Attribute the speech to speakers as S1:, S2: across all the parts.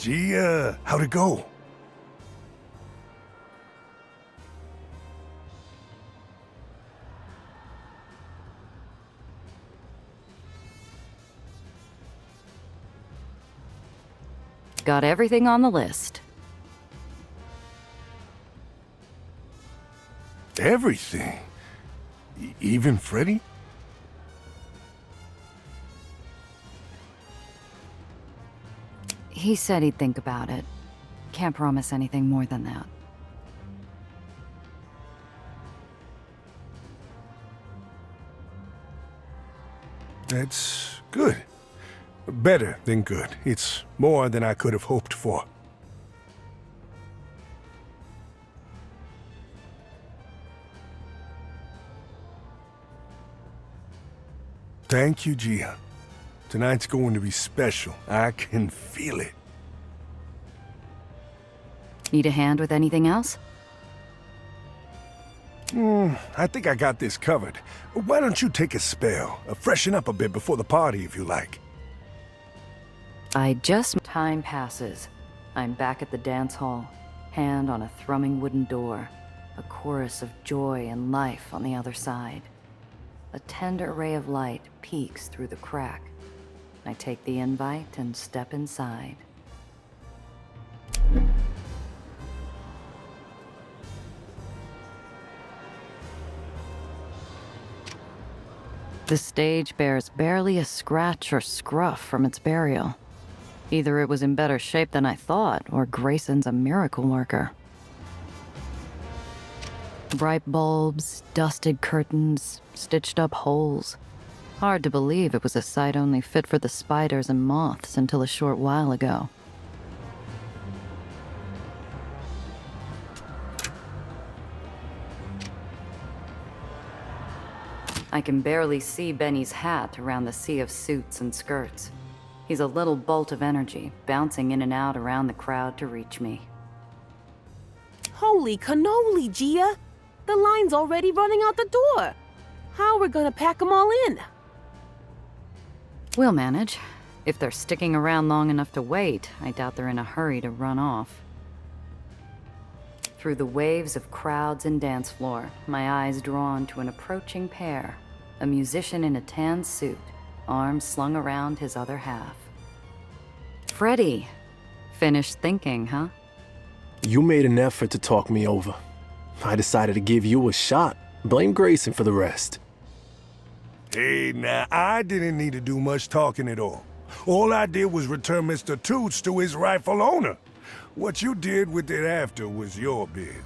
S1: Gia, how'd it go?
S2: Got everything on the list.
S1: Everything? Even Freddy?
S2: He said he'd think about it. Can't promise anything more than that.
S1: That's good. Better than good. It's more than I could have hoped for. Thank you, Gia. Tonight's going to be special. I can feel it.
S2: Need a hand with anything else?
S1: I think I got this covered. Why don't you take a spell? Freshen up a bit before the party, if you like.
S2: Time passes. I'm back at the dance hall, hand on a thrumming wooden door, a chorus of joy and life on the other side. A tender ray of light peeks through the crack. I take the invite and step inside. The stage bears barely a scratch or scruff from its burial. Either it was in better shape than I thought, or Grayson's a miracle worker. Bright bulbs, dusted curtains, stitched up holes. Hard to believe it was a site only fit for the spiders and moths until a short while ago. I can barely see Benny's hat around the sea of suits and skirts. He's a little bolt of energy, bouncing in and out around the crowd to reach me.
S3: Holy cannoli, Gia! The line's already running out the door. How are we gonna pack them all in?
S2: We'll manage. If they're sticking around long enough to wait, I doubt they're in a hurry to run off. Through the waves of crowds and dance floor, my eyes drawn to an approaching pair, a musician in a tan suit, arms slung around his other half. Freddy. Finished thinking, huh?
S4: You made an effort to talk me over. I decided to give you a shot. Blame Grayson for the rest.
S1: Hey, now, I didn't need to do much talking at all. All I did was return Mr. Toots to his rightful owner. What you did with it after was your biz.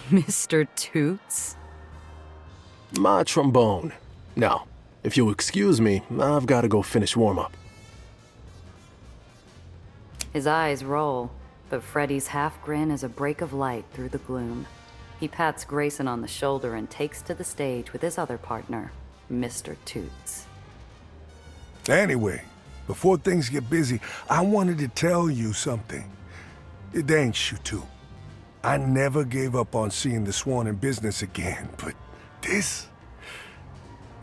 S2: Mr. Toots?
S4: My trombone. Now, if you'll excuse me, I've got to go finish warm-up.
S2: His eyes roll, but Freddy's half grin is a break of light through the gloom. He pats Grayson on the shoulder and takes to the stage with his other partner, Mr. Toots.
S1: Anyway, before things get busy, I wanted to tell you something. Thanks, you two. I never gave up on seeing the Swan in business again, but this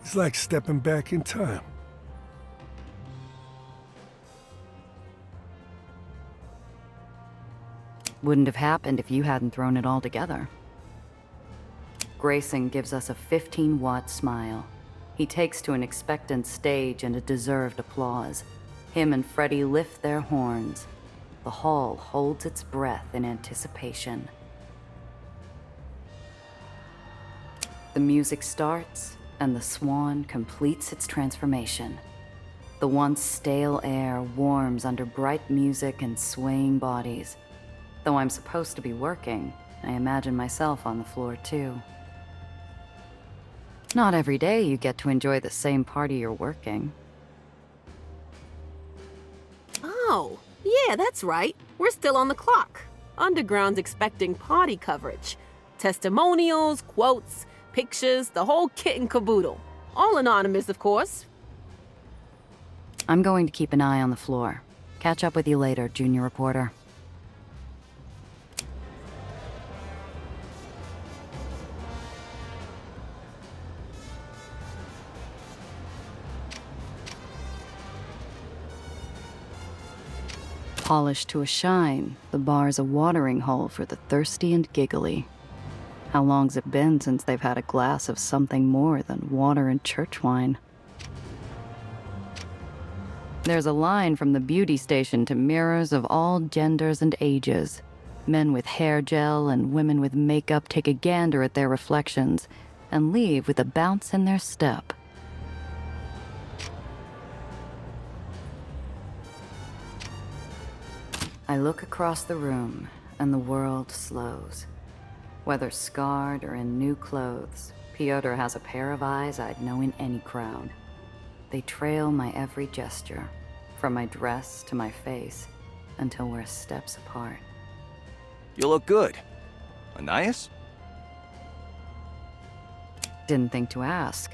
S1: is like stepping back in time.
S2: Wouldn't have happened if you hadn't thrown it all together. Grayson gives us a 15-watt smile. He takes to an expectant stage and a deserved applause. Him and Freddy lift their horns. The hall holds its breath in anticipation. The music starts, and the Swan completes its transformation. The once stale air warms under bright music and swaying bodies. Though I'm supposed to be working, I imagine myself on the floor too. Not every day you get to enjoy the same party you're working.
S3: Oh, yeah, that's right. We're still on the clock. Underground's expecting party coverage. Testimonials, quotes, pictures, the whole kit and caboodle. All anonymous, of course.
S2: I'm going to keep an eye on the floor. Catch up with you later, junior reporter. Polished to a shine, the bar's a watering hole for the thirsty and giggly. How long's it been since they've had a glass of something more than water and church wine? There's a line from the beauty station to mirrors of all genders and ages. Men with hair gel and women with makeup take a gander at their reflections and leave with a bounce in their step. I look across the room, and the world slows. Whether scarred or in new clothes, Piotr has a pair of eyes I'd know in any crowd. They trail my every gesture, from my dress to my face, until we're steps apart.
S5: You look good. Anais?
S2: Didn't think to ask.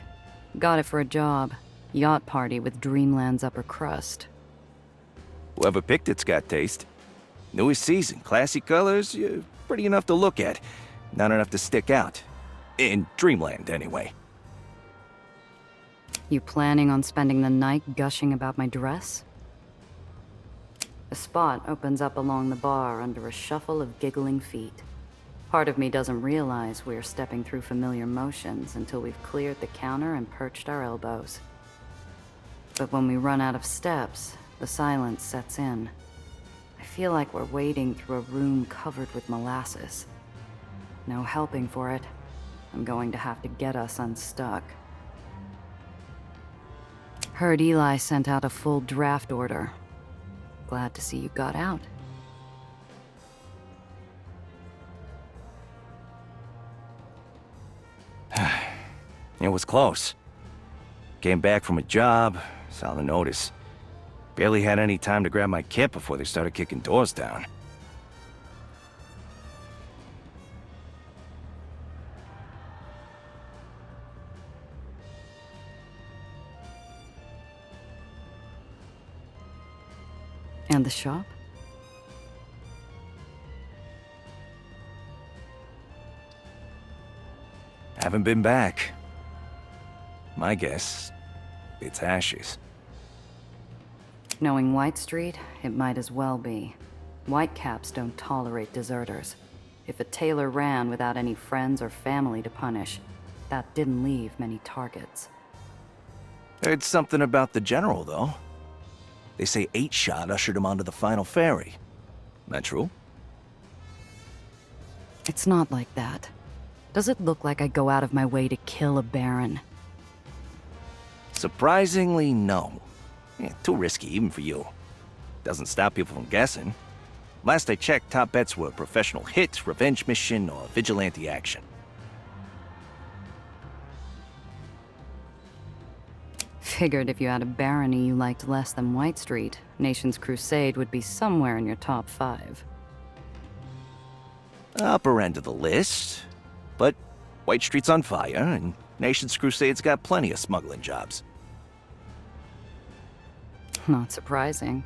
S2: Got it for a job. Yacht party with Dreamland's upper crust.
S5: Whoever picked it's got taste. Newest season, classy colors, pretty enough to look at. Not enough to stick out. In Dreamland, anyway.
S2: You planning on spending the night gushing about my dress? A spot opens up along the bar under a shuffle of giggling feet. Part of me doesn't realize we're stepping through familiar motions until we've cleared the counter and perched our elbows. But when we run out of steps, the silence sets in. I feel like we're wading through a room covered with molasses. No helping for it. I'm going to have to get us unstuck. Heard Eli sent out a full draft order. Glad to see you got out.
S5: It was close. Came back from a job, saw the notice. Barely had any time to grab my kit before they started kicking doors down.
S2: And the shop?
S5: Haven't been back. My guess, it's ashes.
S2: Knowing White Street, it might as well be. Whitecaps don't tolerate deserters. If a tailor ran without any friends or family to punish, that didn't leave many targets.
S5: Heard something about the general, though. They say 8-Shot ushered him onto the final ferry. That true?
S2: It's not like that. Does it look like I go out of my way to kill a baron?
S5: Surprisingly, no. Too risky, even for you. Doesn't stop people from guessing. Last I checked, top bets were professional hit, revenge mission, or vigilante action.
S2: Figured if you had a barony you liked less than White Street, Nation's Crusade would be somewhere in your top 5.
S5: Upper end of the list. But White Street's on fire, and Nation's Crusade's got plenty of smuggling jobs.
S2: Not surprising.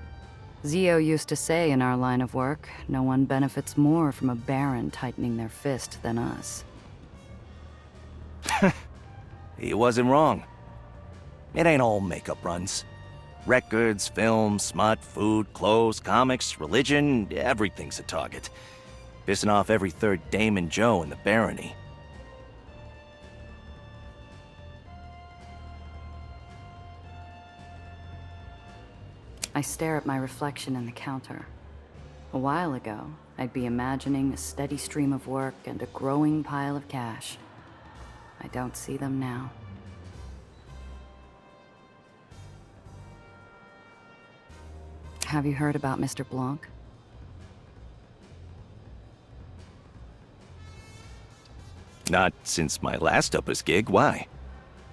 S2: Zio used to say in our line of work, no one benefits more from a baron tightening their fist than us.
S5: He wasn't wrong. It ain't all makeup runs. Records, films, smut, food, clothes, comics, religion, everything's a target. Pissing off every third Damon Joe in the barony.
S2: I stare at my reflection in the counter. A while ago, I'd be imagining a steady stream of work and a growing pile of cash. I don't see them now. Have you heard about Mr. Blanc?
S5: Not since my last Uppers gig. Why?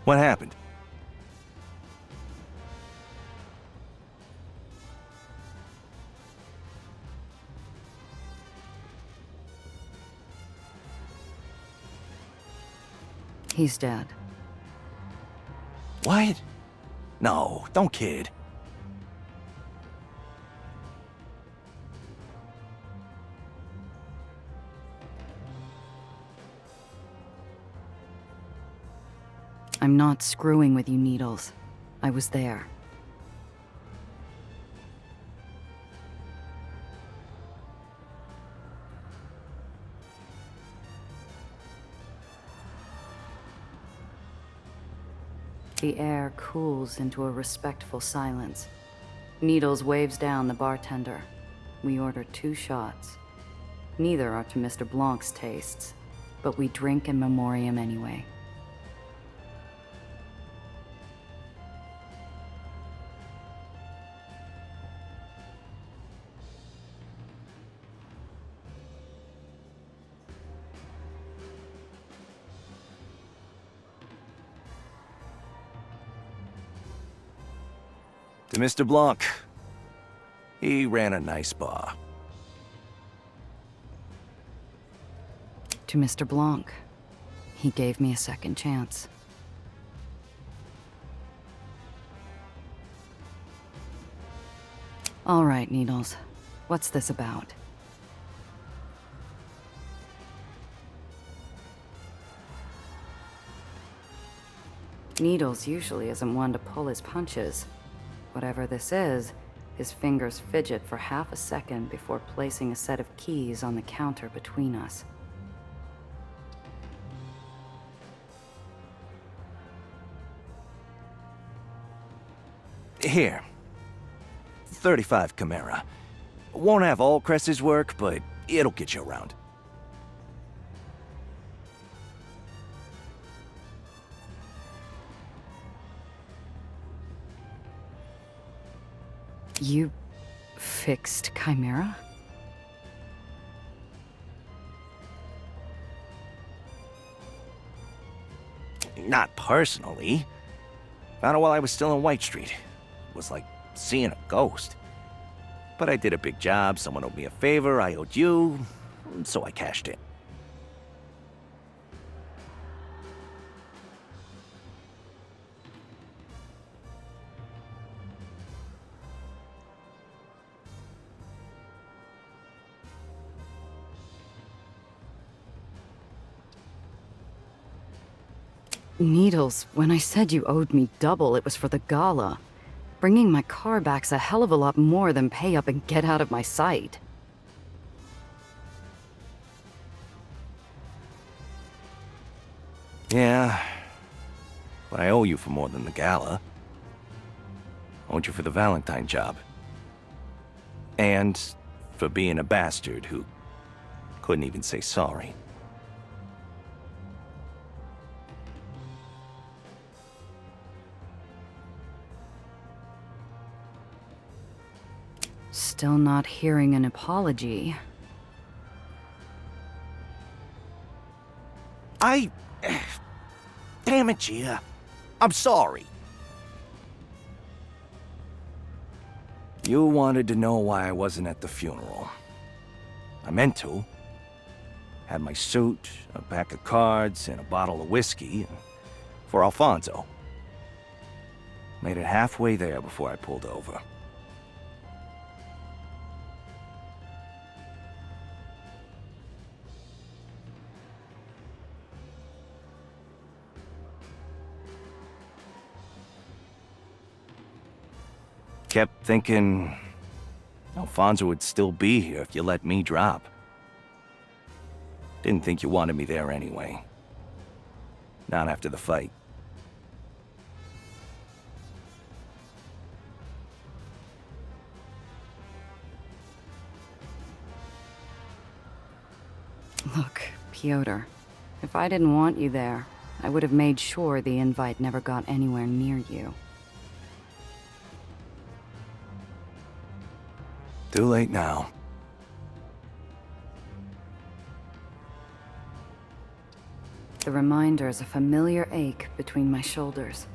S5: What happened?
S2: He's dead.
S5: What? No, don't kid.
S2: I'm not screwing with you, Needles. I was there. mushy air cools into a respectful silence. Needles waves down the bartender. We order 2 shots. Neither are to Mr. Blanc's tastes, but we drink in memoriam anyway.
S5: To Mr. Blanc. He ran a nice bar.
S2: To Mr. Blanc. He gave me a second chance. All right, Needles. What's this about? Needles usually isn't one to pull his punches. Whatever this is, his fingers fidget for half a second before placing a set of keys on the counter between us.
S5: Here. 35 Chimera. Won't have all Cress's work, but it'll get you around.
S2: You fixed Chimera?
S5: Not personally. Found it while I was still in White Street. It was like seeing a ghost. But I did a big job, someone owed me a favor, I owed you, so I cashed in.
S2: Needles, when I said you owed me double, it was for the gala. Bringing my car back's a hell of a lot more than pay up and get out of my sight.
S5: Yeah, but I owe you for more than the gala. Owed you for the Valentine job. And for being a bastard who couldn't even say sorry.
S2: Still not hearing an apology.
S5: Damn it, Gia. I'm sorry. You wanted to know why I wasn't at the funeral. I meant to. Had my suit, a pack of cards, and a bottle of whiskey for Alfonso. Made it halfway there before I pulled over. Kept thinking Alfonso would still be here if you let me drop. Didn't think you wanted me there anyway. Not after the fight.
S2: Look, Piotr, if I didn't want you there, I would have made sure the invite never got anywhere near you.
S5: Too late now.
S2: The reminder is a familiar ache between my shoulders.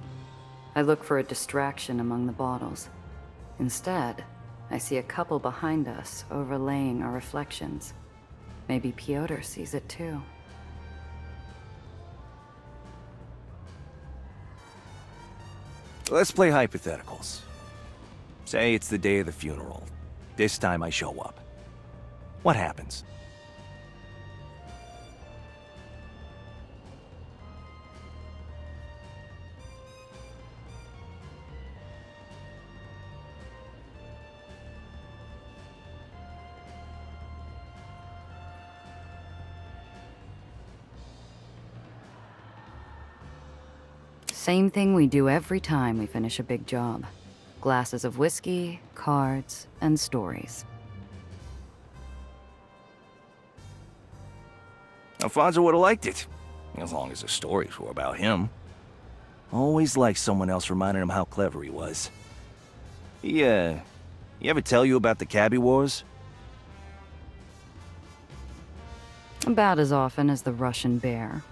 S2: I look for a distraction among the bottles. Instead, I see a couple behind us overlaying our reflections. Maybe Piotr sees it too.
S5: Let's play hypotheticals. Say it's the day of the funeral. This time I show up. What happens?
S2: Same thing we do every time we finish a big job. Glasses of whiskey, cards, and stories.
S5: Alfonso would have liked it, as long as the stories were about him. Always liked someone else reminding him how clever he was. He ever tell you about the cabbie wars?
S2: About as often as the Russian bear.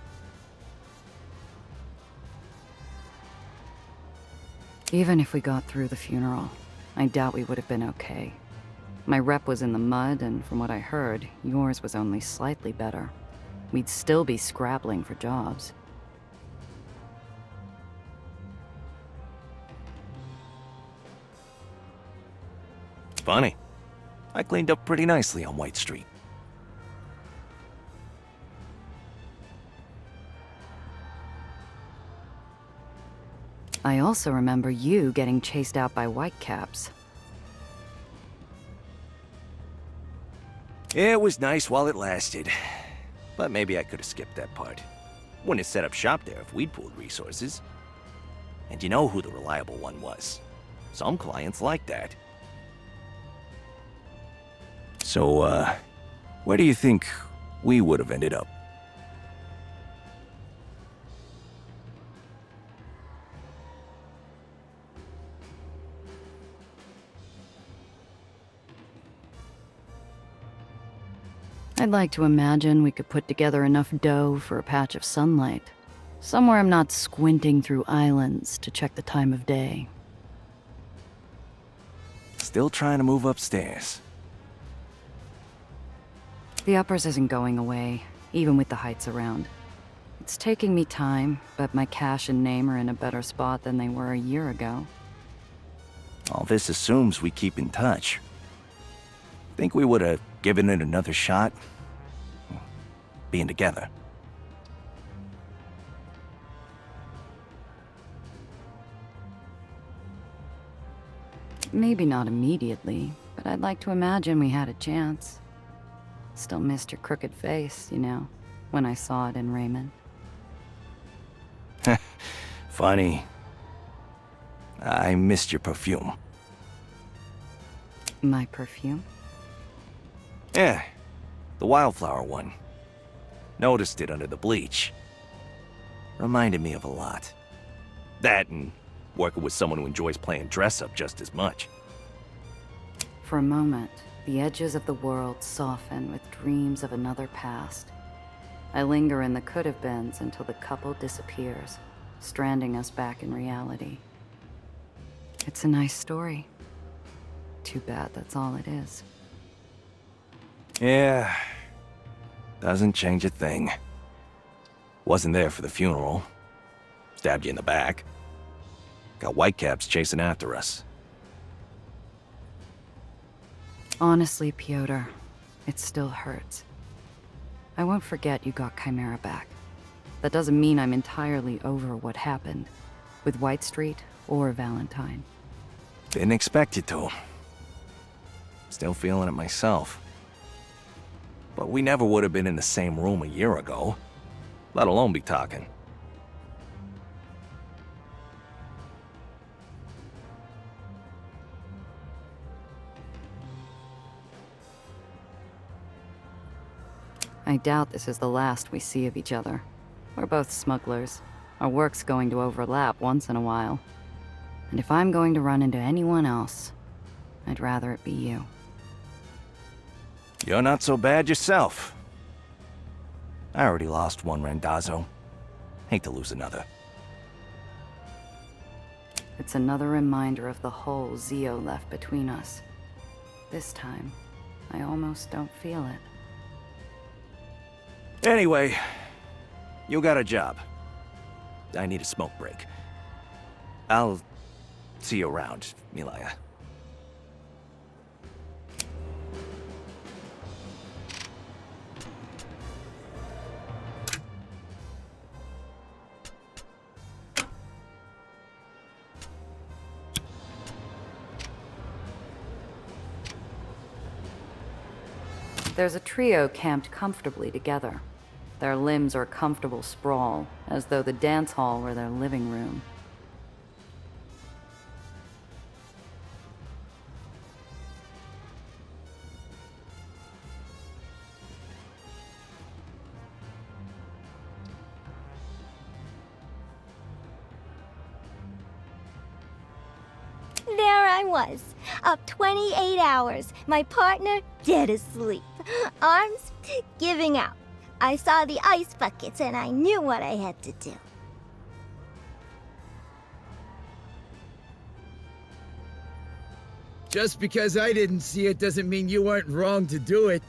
S2: Even if we got through the funeral, I doubt we would have been okay. My rep was in the mud, and from what I heard, yours was only slightly better. We'd still be scrabbling for jobs.
S5: Funny. I cleaned up pretty nicely on White Street.
S2: I also remember you getting chased out by whitecaps.
S5: It was nice while it lasted. But maybe I could have skipped that part. Wouldn't have set up shop there if we'd pooled resources. And you know who the reliable one was. Some clients like that. So, where do you think we would have ended up?
S2: I'd like to imagine we could put together enough dough for a patch of sunlight. Somewhere I'm not squinting through islands to check the time of day.
S5: Still trying to move upstairs.
S2: The uppers isn't going away, even with the heights around. It's taking me time, but my cash and name are in a better spot than they were a year ago.
S5: All this assumes we keep in touch. Think we would have given it another shot? Being together.
S2: Maybe not immediately, but I'd like to imagine we had a chance. Still missed your crooked face, you know, when I saw it in Raymond.
S5: Funny. I missed your perfume.
S2: My perfume?
S5: Yeah, the wildflower one. Noticed it under the bleach. Reminded me of a lot. That and working with someone who enjoys playing dress-up just as much.
S2: For a moment, the edges of the world soften with dreams of another past. I linger in the could-have-beens until the couple disappears, stranding us back in reality. It's a nice story. Too bad that's all it is.
S5: Yeah, doesn't change a thing. Wasn't there for the funeral. Stabbed you in the back. Got whitecaps chasing after us.
S2: Honestly, Piotr, it still hurts. I won't forget you got Chimera back. That doesn't mean I'm entirely over what happened, with White Street or Valentine.
S5: Didn't expect you to. Still feeling it myself. But we never would have been in the same room a year ago, let alone be talking.
S2: I doubt this is the last we see of each other. We're both smugglers. Our work's going to overlap once in a while. And if I'm going to run into anyone else, I'd rather it be you.
S5: You're not so bad yourself. I already lost one Randazzo. Hate to lose another.
S2: It's another reminder of the hole Zio left between us. This time, I almost don't feel it.
S5: Anyway, you got a job. I need a smoke break. I'll see you around, Milaya.
S2: There's a trio camped comfortably together. Their limbs are a comfortable sprawl, as though the dance hall were their living room.
S6: There I was, up 28 hours, my partner dead asleep, arms giving out. I saw the ice buckets and I knew what I had to do.
S7: Just because I didn't see it doesn't mean you weren't wrong to do it.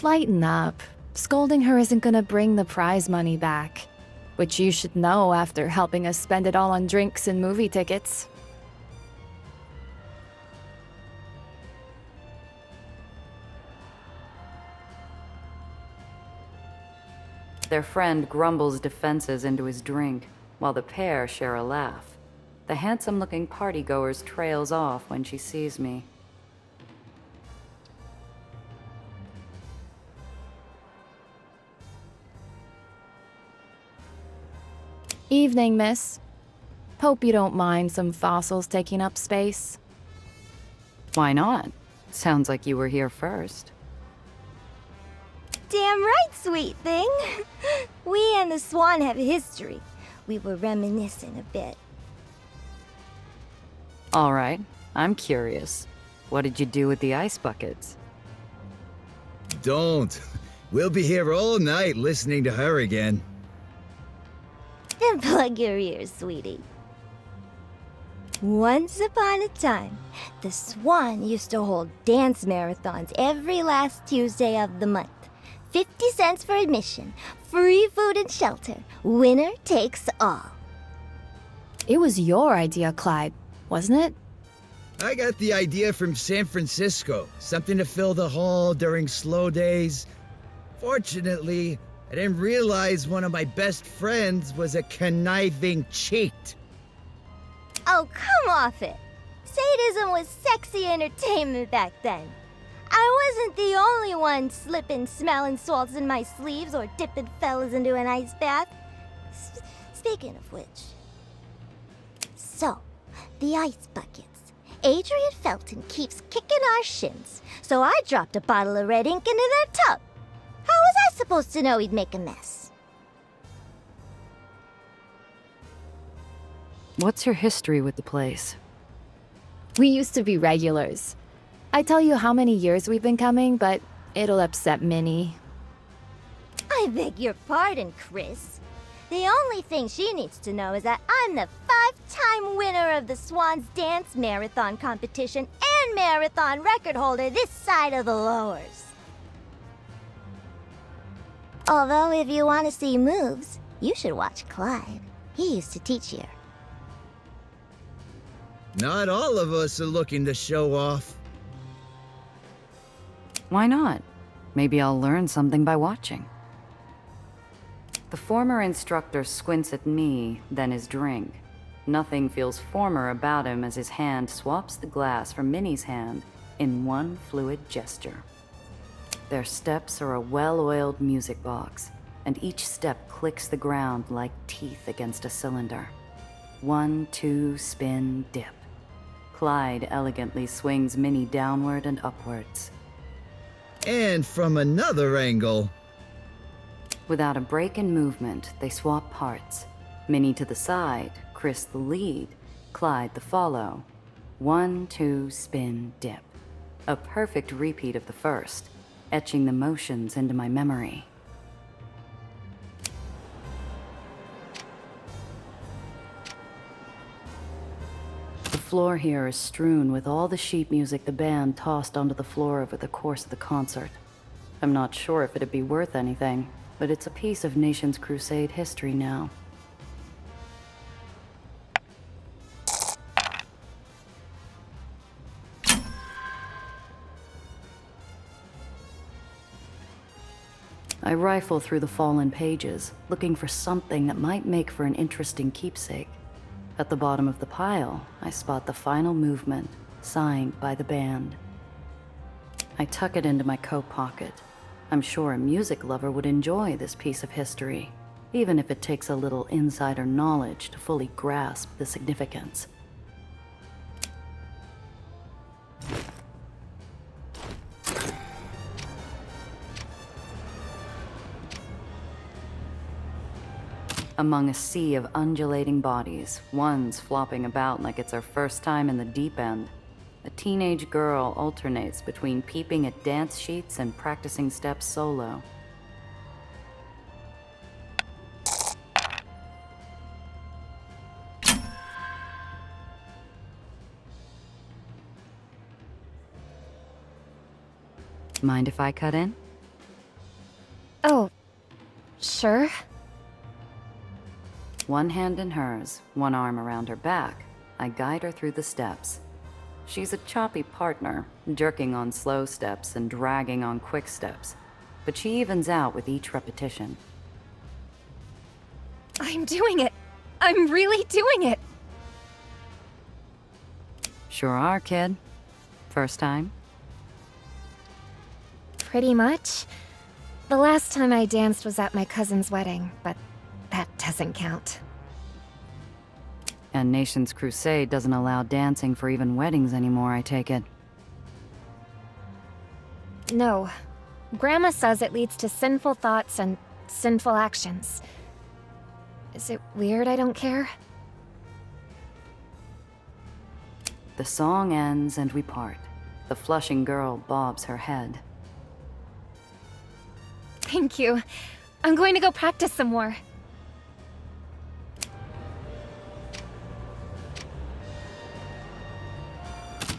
S8: Lighten up. Scolding her isn't gonna bring the prize money back, which you should know after helping us spend it all on drinks and movie tickets.
S2: Their friend grumbles defenses into his drink, while the pair share a laugh. The handsome-looking partygoers trails off when she sees me.
S8: Evening, miss. Hope you don't mind some fossils taking up space.
S2: Why not? Sounds like you were here first.
S6: Damn right, sweet thing. We and the Swan have a history. We were reminiscing a bit.
S2: All right, I'm curious. What did you do with the ice buckets?
S7: Don't. We'll be here all night listening to her again.
S6: Then plug your ears, sweetie. Once upon a time, the Swan used to hold dance marathons every last Tuesday of the month. 50 cents for admission, free food and shelter. Winner takes all.
S8: It was your idea, Clyde, wasn't it?
S7: I got the idea from San Francisco. Something to fill the hall during slow days. Fortunately, I didn't realize one of my best friends was a conniving cheat.
S6: Oh, come off it. Sadism was sexy entertainment back then. I wasn't the only one slipping smelling salts in my sleeves or dipping fellas into an ice bath. Speaking of which. So, the ice buckets. Adrian Felton keeps kicking our shins, so I dropped a bottle of red ink into their tub. How was I supposed to know he'd make a mess?
S2: What's your history with the place?
S8: We used to be regulars. I tell you how many years we've been coming, but it'll upset Minnie.
S6: I beg your pardon, Chris. The only thing she needs to know is that I'm the 5-time winner of the Swans Dance Marathon competition and marathon record holder this side of the lowers. Although if you want to see moves, you should watch Clyde. He used to teach here.
S7: Not all of us are looking to show off.
S2: Why not? Maybe I'll learn something by watching. The former instructor squints at me, then his drink. Nothing feels former about him as his hand swaps the glass from Minnie's hand in one fluid gesture. Their steps are a well-oiled music box, and each step clicks the ground like teeth against a cylinder. 1, 2, spin, dip. Clyde elegantly swings Minnie downward and upwards.
S7: And from another angle.
S2: Without a break in movement, they swap parts. Minnie to the side, Chris the lead, Clyde the follow. 1, 2, spin, dip. A perfect repeat of the first, etching the motions into my memory. The floor here is strewn with all the sheet music the band tossed onto the floor over the course of the concert. I'm not sure if it'd be worth anything, but it's a piece of Nation's Crusade history now. I rifle through the fallen pages, looking for something that might make for an interesting keepsake. At the bottom of the pile, I spot the final movement, signed by the band. I tuck it into my coat pocket. I'm sure a music lover would enjoy this piece of history, even if it takes a little insider knowledge to fully grasp the significance. Among a sea of undulating bodies, one's flopping about like it's her first time in the deep end. A teenage girl alternates between peeping at dance sheets and practicing steps solo. Mind if I cut in?
S8: Oh, sure.
S2: One hand in hers, one arm around her back, I guide her through the steps. She's a choppy partner, jerking on slow steps and dragging on quick steps, but she evens out with each repetition.
S8: I'm doing it. I'm really doing it.
S2: Sure are, kid. First time?
S8: Pretty much. The last time I danced was at my cousin's wedding, but that doesn't count.
S2: And Nation's Crusade doesn't allow dancing for even weddings anymore, I take it.
S8: No. Grandma says it leads to sinful thoughts and sinful actions. Is it weird I don't care?
S2: The song ends and we part. The flushing girl bobs her head.
S8: Thank you. I'm going to go practice some more.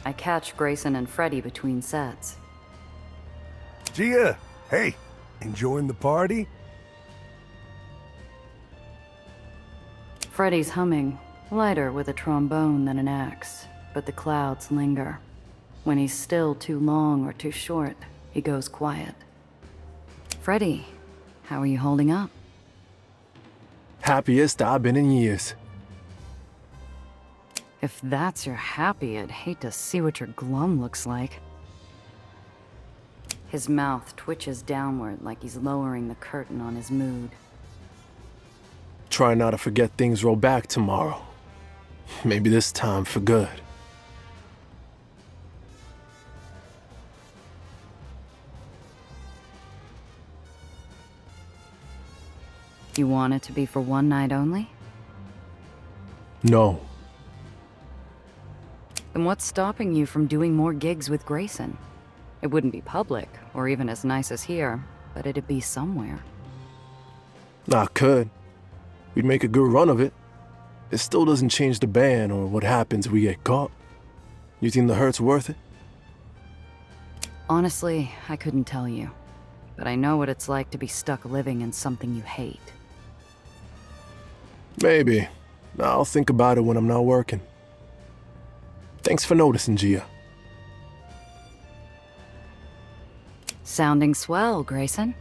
S2: I catch Grayson and Freddy between sets.
S1: Gia, hey, enjoying the party?
S2: Freddy's humming, lighter with a trombone than an axe, but the clouds linger. When he's still too long or too short, he goes quiet. Freddy, how are you holding up?
S4: Happiest I've been in years.
S2: If that's your happy, I'd hate to see what your glum looks like. His mouth twitches downward like he's lowering the curtain on his mood.
S4: Try not to forget things roll back tomorrow. Maybe this time for good.
S2: You want it to be for one night only?
S4: No.
S2: Then what's stopping you from doing more gigs with Grayson? It wouldn't be public, or even as nice as here, but it'd be somewhere.
S4: I could. We'd make a good run of it. It still doesn't change the band or what happens if we get caught. You think the hurt's worth it?
S2: Honestly, I couldn't tell you. But I know what it's like to be stuck living in something you hate.
S4: Maybe. I'll think about it when I'm not working. Thanks for noticing, Gia.
S2: Sounding swell, Grayson.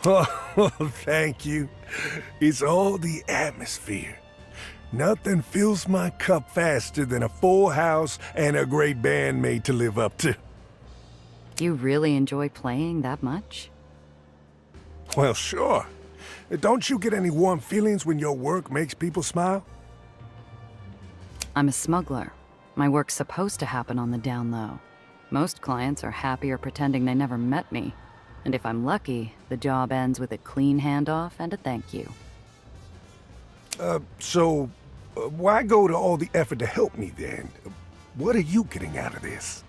S1: Oh, thank you. It's all the atmosphere. Nothing fills my cup faster than a full house and a great band made to live up to.
S2: You really enjoy playing that much?
S1: Well, sure. Don't you get any warm feelings when your work makes people smile?
S2: I'm a smuggler. My work's supposed to happen on the down low. Most clients are happier pretending they never met me. And if I'm lucky, the job ends with a clean handoff and a thank you.
S1: So why go to all the effort to help me then? What are you getting out of this?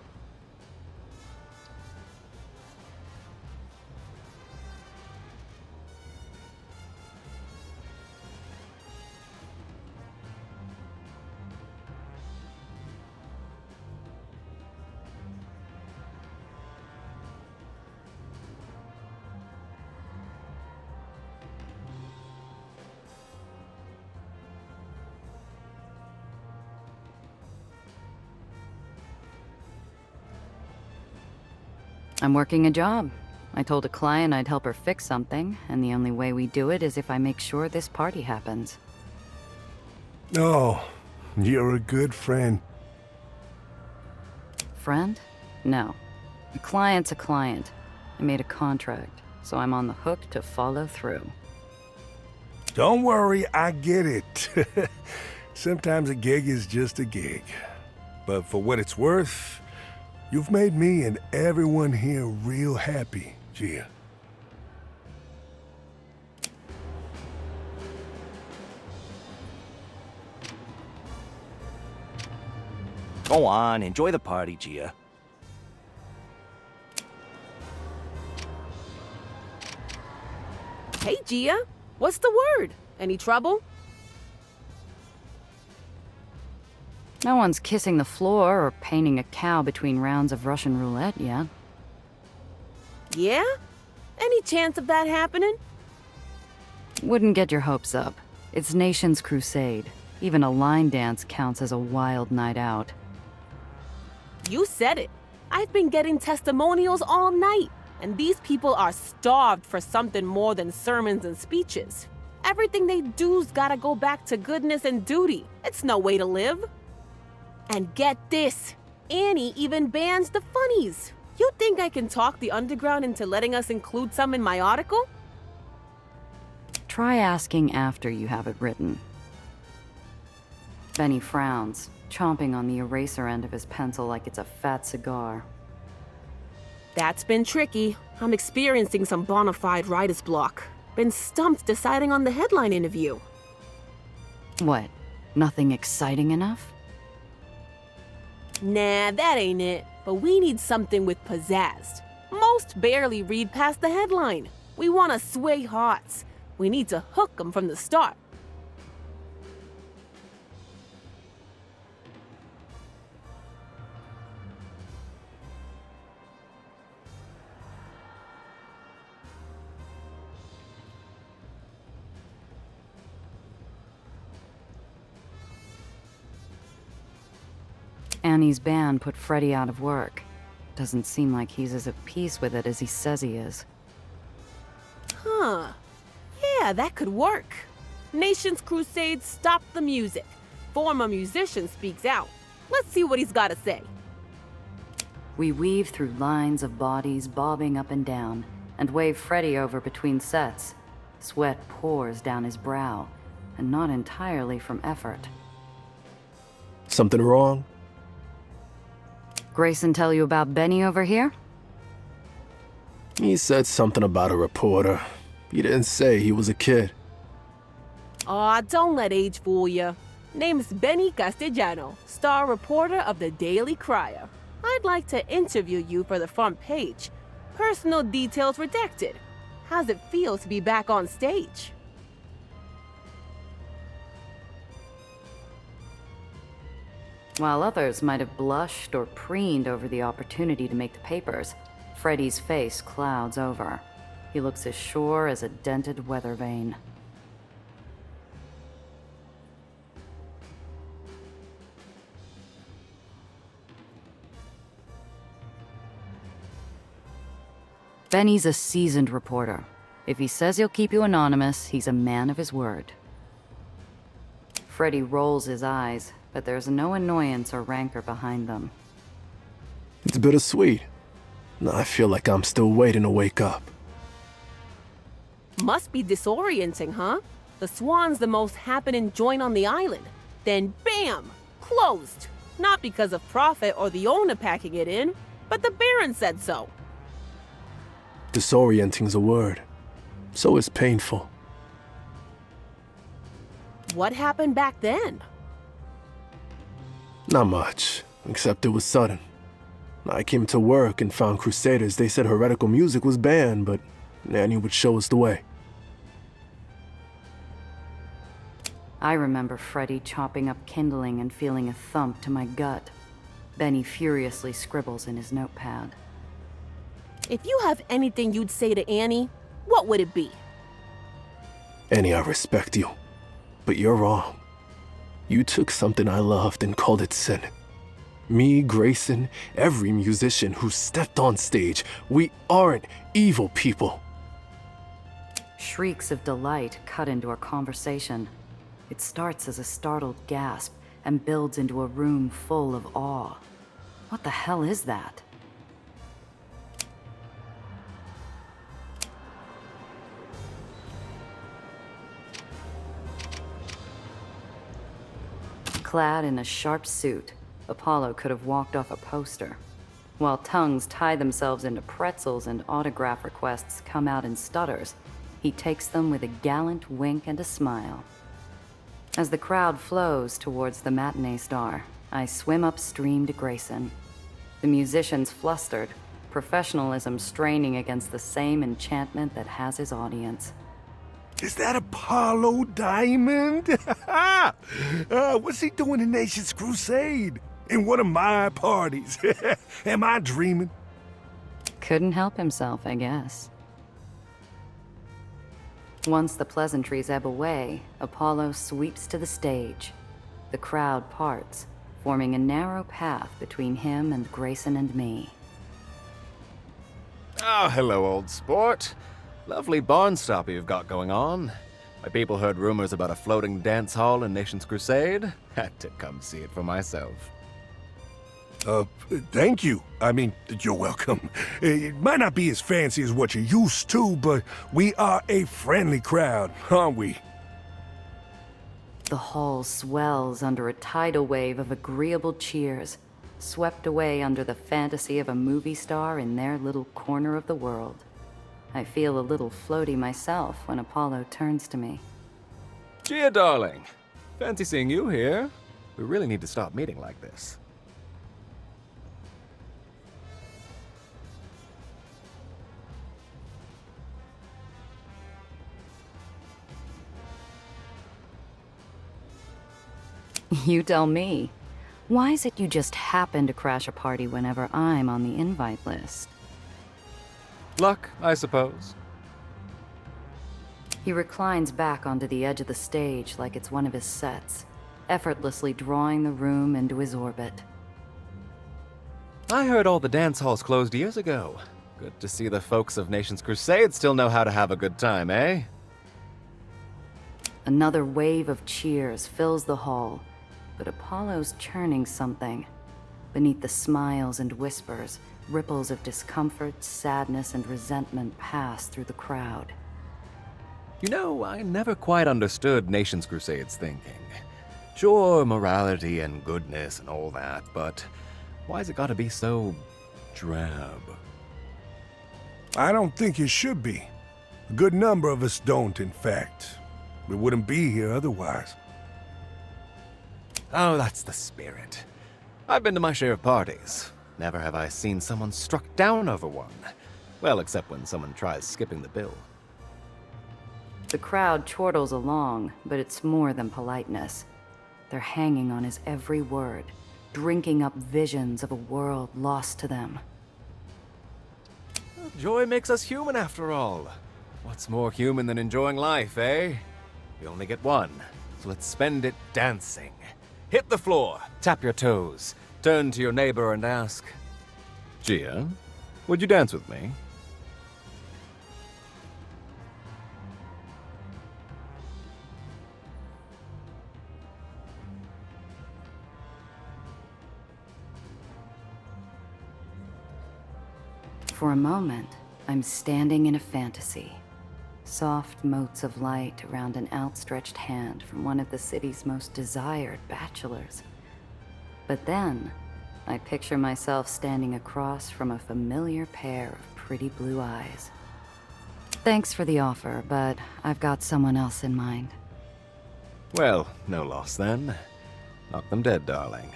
S2: I'm working a job. I told a client I'd help her fix something, and the only way we do it is if I make sure this party happens.
S1: Oh, you're a good friend.
S2: Friend? No. A client's a client. I made a contract, so I'm on the hook to follow through.
S1: Don't worry, I get it. Sometimes a gig is just a gig. But for what it's worth, you've made me and everyone here real happy, Gia.
S5: Go on, enjoy the party, Gia.
S3: Hey, Gia, what's the word? Any trouble?
S2: No one's kissing the floor or painting a cow between rounds of Russian roulette yet.
S3: Yeah? Any chance of that happening?
S2: Wouldn't get your hopes up. It's Nation's crusade. Even a line dance counts as a wild night out.
S3: You said it. I've been getting testimonials all night, and these people are starved for something more than sermons and speeches. Everything they do's gotta go back to goodness and duty. It's no way to live. And get this, Annie even bans the funnies. You think I can talk the underground into letting us include some in my article?
S2: Try asking after you have it written. Benny frowns, chomping on the eraser end of his pencil like it's a fat cigar.
S3: That's been tricky. I'm experiencing some bona fide writer's block. Been stumped deciding on the headline interview.
S2: What? Nothing exciting enough?
S3: Nah, that ain't it. But we need something with pizzazz. Most barely read past the headline. We want to sway hearts. We need to hook them from the start.
S2: Annie's ban put Freddie out of work. Doesn't seem like he's as at peace with it as he says he is.
S3: Huh. Yeah, that could work. Nation's crusade stopped the music. Former musician speaks out. Let's see what he's got to say.
S2: We weave through lines of bodies bobbing up and down, and wave Freddie over between sets. Sweat pours down his brow, and not entirely from effort.
S4: Something wrong?
S2: Grayson tell you about Benny over here?
S4: He said something about a reporter. He didn't say he was a kid.
S3: Aw, don't let age fool you. Name's Benny Castellano, star reporter of the Daily Crier. I'd like to interview you for the front page. Personal details redacted. How's it feel to be back on stage?
S2: While others might have blushed or preened over the opportunity to make the papers, Freddie's face clouds over. He looks as sure as a dented weather vane. Benny's a seasoned reporter. If he says he'll keep you anonymous, he's a man of his word. Freddie rolls his eyes, but there's no annoyance or rancor behind them.
S4: It's bittersweet. I feel like I'm still waiting to wake up.
S3: Must be disorienting, huh? The Swan's the most happening joint on the island. Then bam! Closed. Not because of profit or the owner packing it in, but the Baron said so.
S4: Disorienting's a word. So is painful.
S3: What happened back then?
S4: Not much, except it was sudden. I came to work and found Crusaders. They said heretical music was banned, but Nanny would show us the way.
S2: I remember Freddie chopping up kindling and feeling a thump to my gut. Benny furiously scribbles in his notepad.
S3: If you have anything you'd say to Annie, what would it be?
S4: Annie, I respect you, but you're wrong. You took something I loved and called it sin. Me, Grayson, every musician who stepped on stage, we aren't evil people.
S2: Shrieks of delight cut into our conversation. It starts as a startled gasp and builds into a room full of awe. What the hell is that? Clad in a sharp suit, Apollo could have walked off a poster. While tongues tie themselves into pretzels and autograph requests come out in stutters, he takes them with a gallant wink and a smile. As the crowd flows towards the matinee star, I swim upstream to Grayson. The musician's flustered, professionalism straining against the same enchantment that has his audience.
S1: Is that Apollo Diamond? What's he doing in Nation's Crusade? In one of my parties? Am I dreaming?
S2: Couldn't help himself, I guess. Once the pleasantries ebb away, Apollo sweeps to the stage. The crowd parts, forming a narrow path between him and Grayson and me.
S9: Oh, hello, old sport. Lovely barnstopper you've got going on. My people heard rumors about a floating dance hall in Nation's Crusade. Had to come see it for myself.
S1: Thank you. I mean, you're welcome. It might not be as fancy as what you're used to, but we are a friendly crowd, aren't we?
S2: The hall swells under a tidal wave of agreeable cheers, swept away under the fantasy of a movie star in their little corner of the world. I feel a little floaty myself when Apollo turns to me.
S9: Gia, darling. Fancy seeing you here. We really need to stop meeting like this.
S2: You tell me. Why is it you just happen to crash a party whenever I'm on the invite list?
S9: Luck, I suppose.
S2: He reclines back onto the edge of the stage like it's one of his sets, effortlessly drawing the room into his orbit.
S9: I heard all the dance halls closed years ago. Good to see the folks of Nation's Crusade still know how to have a good time, eh?
S2: Another wave of cheers fills the hall, but Apollo's churning something. Beneath the smiles and whispers, ripples of discomfort, sadness, and resentment pass through the crowd.
S9: You know, I never quite understood Nation's Crusade's thinking. Sure, morality and goodness and all that, but why's it gotta be so drab?
S1: I don't think it should be. A good number of us don't, in fact. We wouldn't be here otherwise.
S9: Oh, that's the spirit. I've been to my share of parties. Never have I seen someone struck down over one. Well, except when someone tries skipping the bill.
S2: The crowd chortles along, but it's more than politeness. They're hanging on his every word, drinking up visions of a world lost to them.
S9: Joy makes us human, after all. What's more human than enjoying life, eh? We only get one, so let's spend it dancing. Hit the floor, tap your toes, turn to your neighbor and ask, Gia, would you dance with me?
S2: For a moment, I'm standing in a fantasy. Soft motes of light around an outstretched hand from one of the city's most desired bachelors. But then, I picture myself standing across from a familiar pair of pretty blue eyes. Thanks for the offer, but I've got someone else in mind.
S9: Well, no loss then. Knock them dead, darling.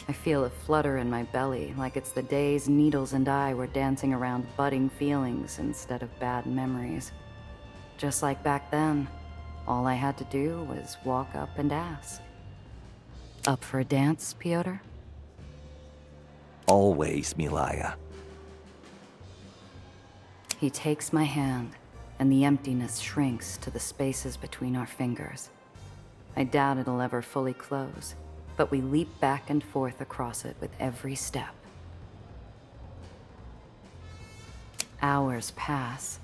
S2: I feel a flutter in my belly, like it's the days Needles and I were dancing around budding feelings instead of bad memories. Just like back then, all I had to do was walk up and ask. Up for a dance, Pyotr?
S5: Always, Milaya.
S2: He takes my hand, and the emptiness shrinks to the spaces between our fingers. I doubt it'll ever fully close, but we leap back and forth across it with every step. Hours pass.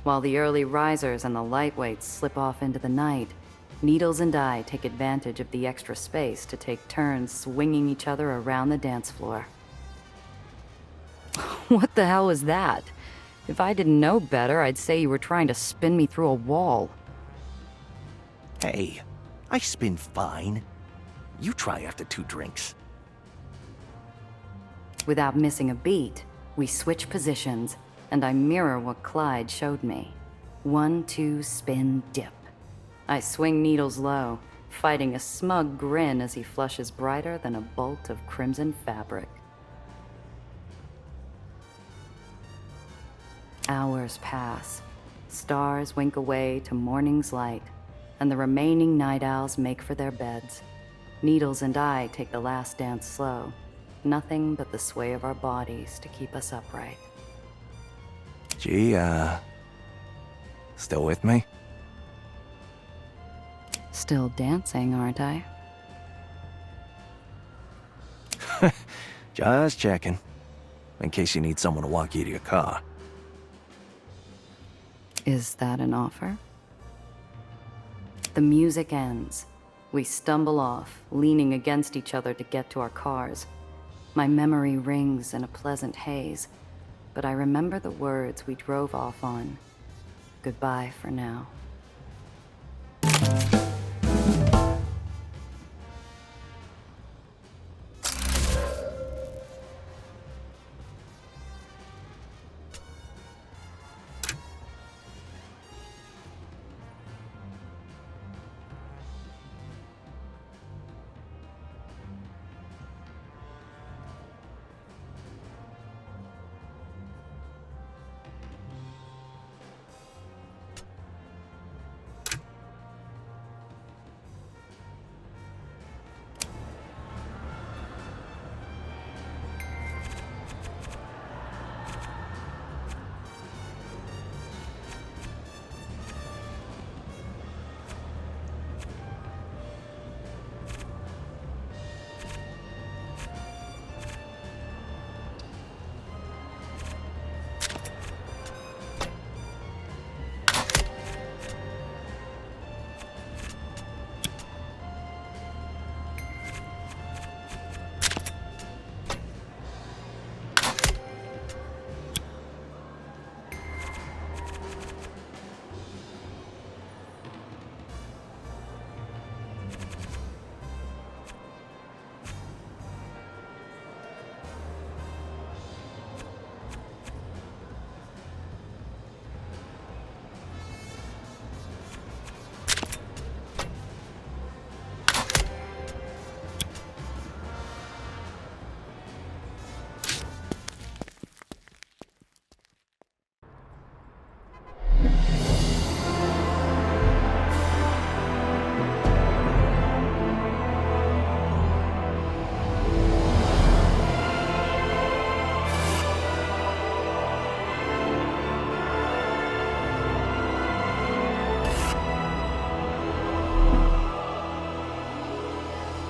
S2: While the early risers and the lightweights slip off into the night, Needles and I take advantage of the extra space to take turns swinging each other around the dance floor. What the hell was that? If I didn't know better, I'd say you were trying to spin me through a wall.
S5: Hey, I spin fine. You try after 2 drinks.
S2: Without missing a beat, we switch positions, and I mirror what Clyde showed me. 1, 2, spin, dip. I swing needles low, fighting a smug grin as he flushes brighter than a bolt of crimson fabric. Hours pass. Stars wink away to morning's light, and the remaining night owls make for their beds. Needles and I take the last dance slow. Nothing but the sway of our bodies to keep us upright.
S5: Gee, still with me?
S2: Still dancing, aren't I?
S5: Just checking. In case you need someone to walk you to your car.
S2: Is that an offer? The music ends. We stumble off, leaning against each other to get to our cars. My memory rings in a pleasant haze, but I remember the words we drove off on. Goodbye for now.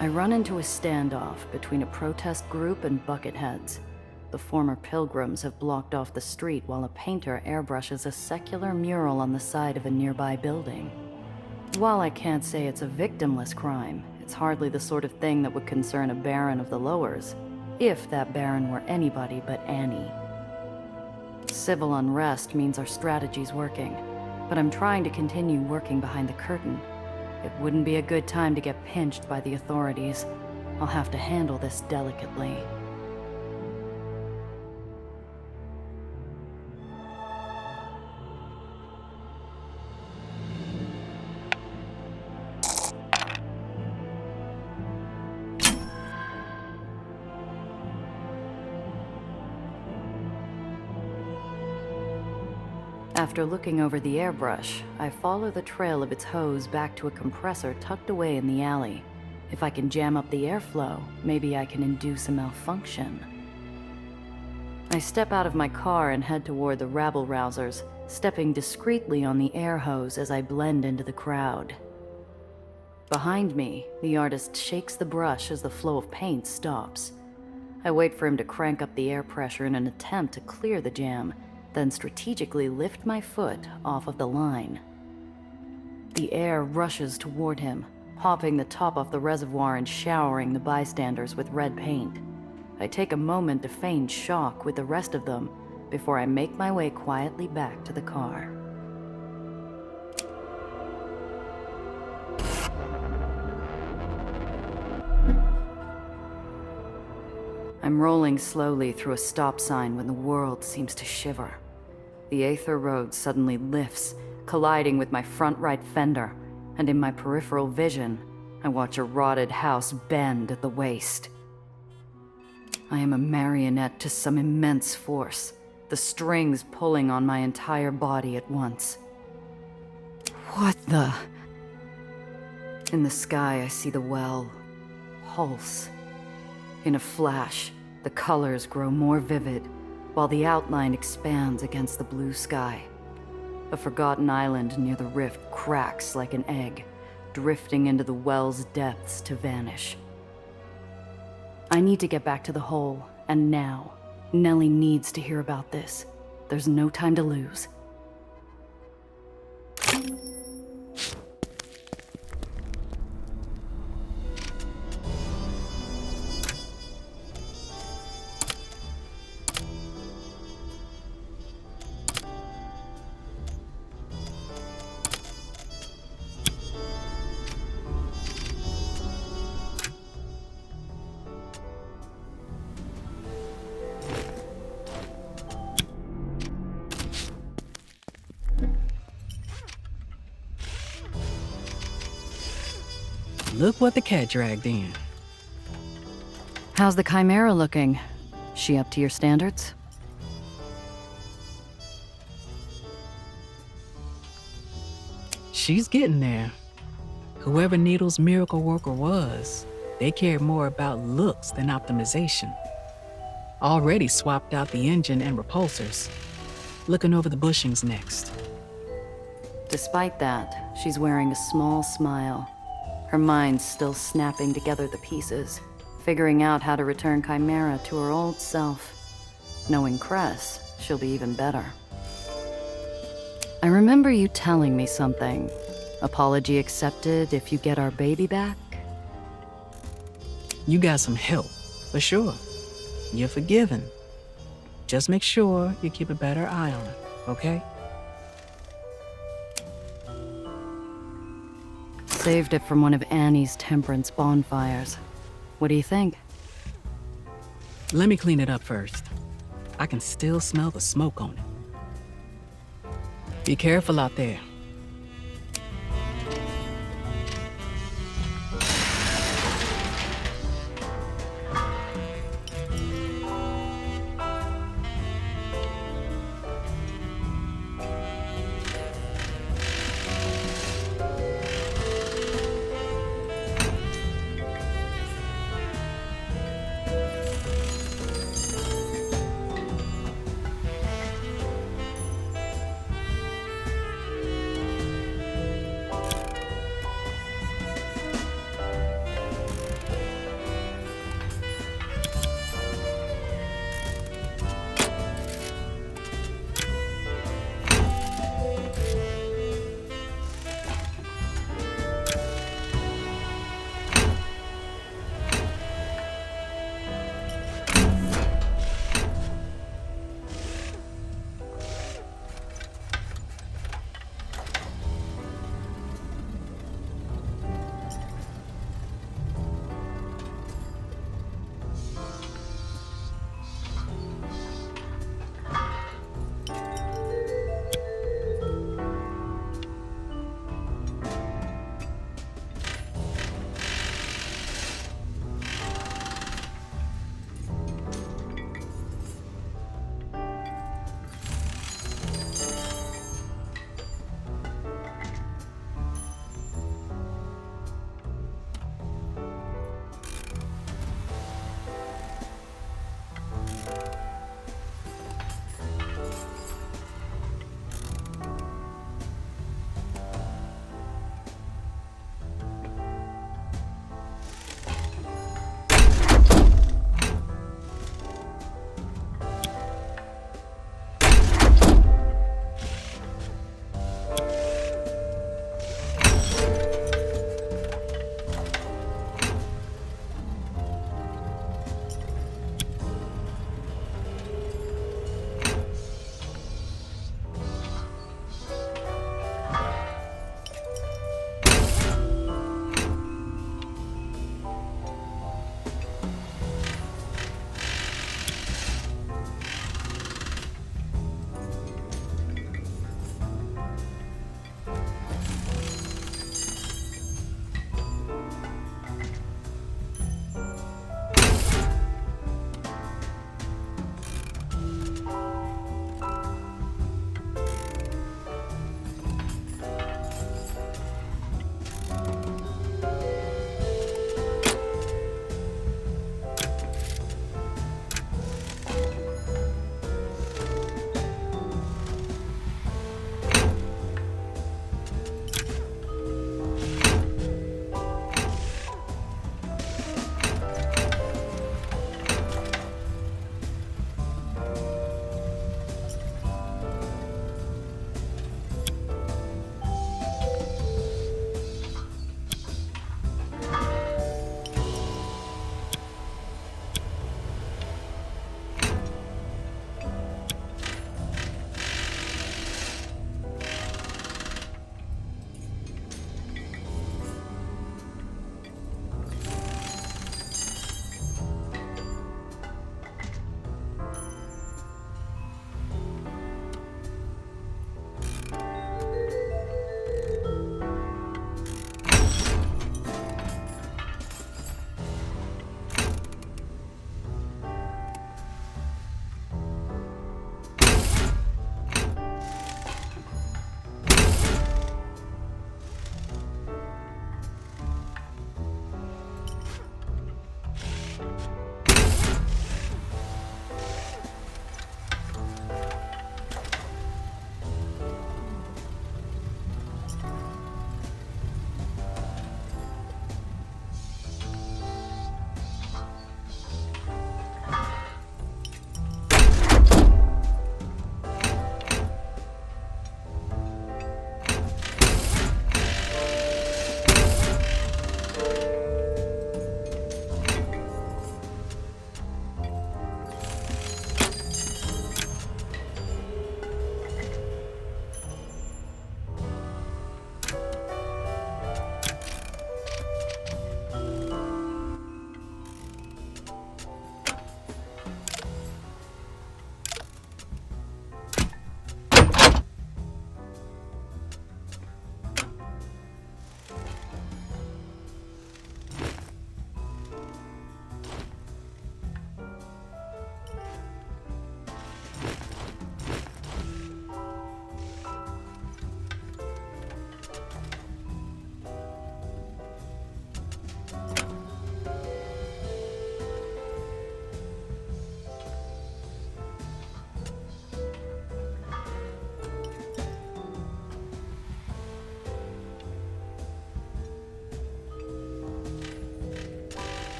S2: I run into a standoff between a protest group and bucketheads. The former pilgrims have blocked off the street while a painter airbrushes a secular mural on the side of a nearby building. While I can't say it's a victimless crime, it's hardly the sort of thing that would concern a baron of the lowers, if that baron were anybody but Annie. Civil unrest means our strategy's working, but I'm trying to continue working behind the curtain. It wouldn't be a good time to get pinched by the authorities. I'll have to handle this delicately. After looking over the airbrush, I follow the trail of its hose back to a compressor tucked away in the alley. If I can jam up the airflow, maybe I can induce a malfunction. I step out of my car and head toward the rabble-rousers, stepping discreetly on the air hose as I blend into the crowd. Behind me, the artist shakes the brush as the flow of paint stops. I wait for him to crank up the air pressure in an attempt to clear the jam, then strategically lift my foot off of the line. The air rushes toward him, popping the top off the reservoir and showering the bystanders with red paint. I take a moment to feign shock with the rest of them before I make my way quietly back to the car. I'm rolling slowly through a stop sign when the world seems to shiver. The Aether road suddenly lifts, colliding with my front right fender, and in my peripheral vision, I watch a rotted house bend at the waist. I am a marionette to some immense force, the strings pulling on my entire body at once. What the? In the sky, I see the well pulse. In a flash, the colors grow more vivid, while the outline expands against the blue sky. A forgotten island near the rift cracks like an egg, drifting into the well's depths to vanish. I need to get back to the hole, and now. Nellie needs to hear about this. There's no time to lose.
S10: Look what the cat dragged in.
S2: How's the Chimera looking? She up to your standards?
S10: She's getting there. Whoever Needle's miracle worker was, they cared more about looks than optimization. Already swapped out the engine and repulsors. Looking over the bushings next.
S2: Despite that, she's wearing a small smile. Her mind's still snapping together the pieces, figuring out how to return Chimera to her old self. Knowing Cress, she'll be even better. I remember you telling me something. Apology accepted if you get our baby back?
S10: You got some help, for sure. You're forgiven. Just make sure you keep a better eye on her, okay?
S2: Saved it from one of Annie's temperance bonfires. What do you think?
S10: Let me clean it up first. I can still smell the smoke on it. Be careful out there.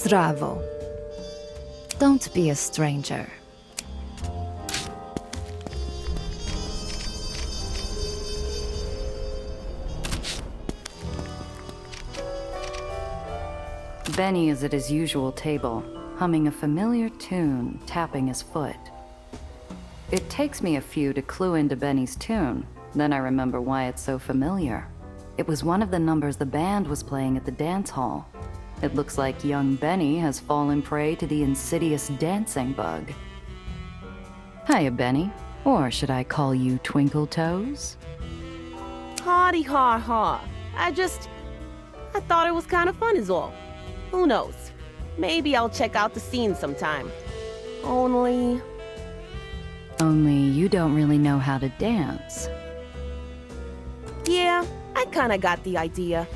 S8: Zdravo. Don't be a stranger.
S2: Benny is at his usual table, humming a familiar tune, tapping his foot. It takes me a few to clue into Benny's tune, then I remember why it's so familiar. It was one of the numbers the band was playing at the dance hall. It looks like young Benny has fallen prey to the insidious dancing bug. Hiya, Benny. Or should I call you Twinkle Toes?
S3: Hardy ha ha. I thought it was kind of fun is all. Who knows? Maybe I'll check out the scene sometime. Only
S2: you don't really know how to dance.
S3: Yeah, I kinda got the idea,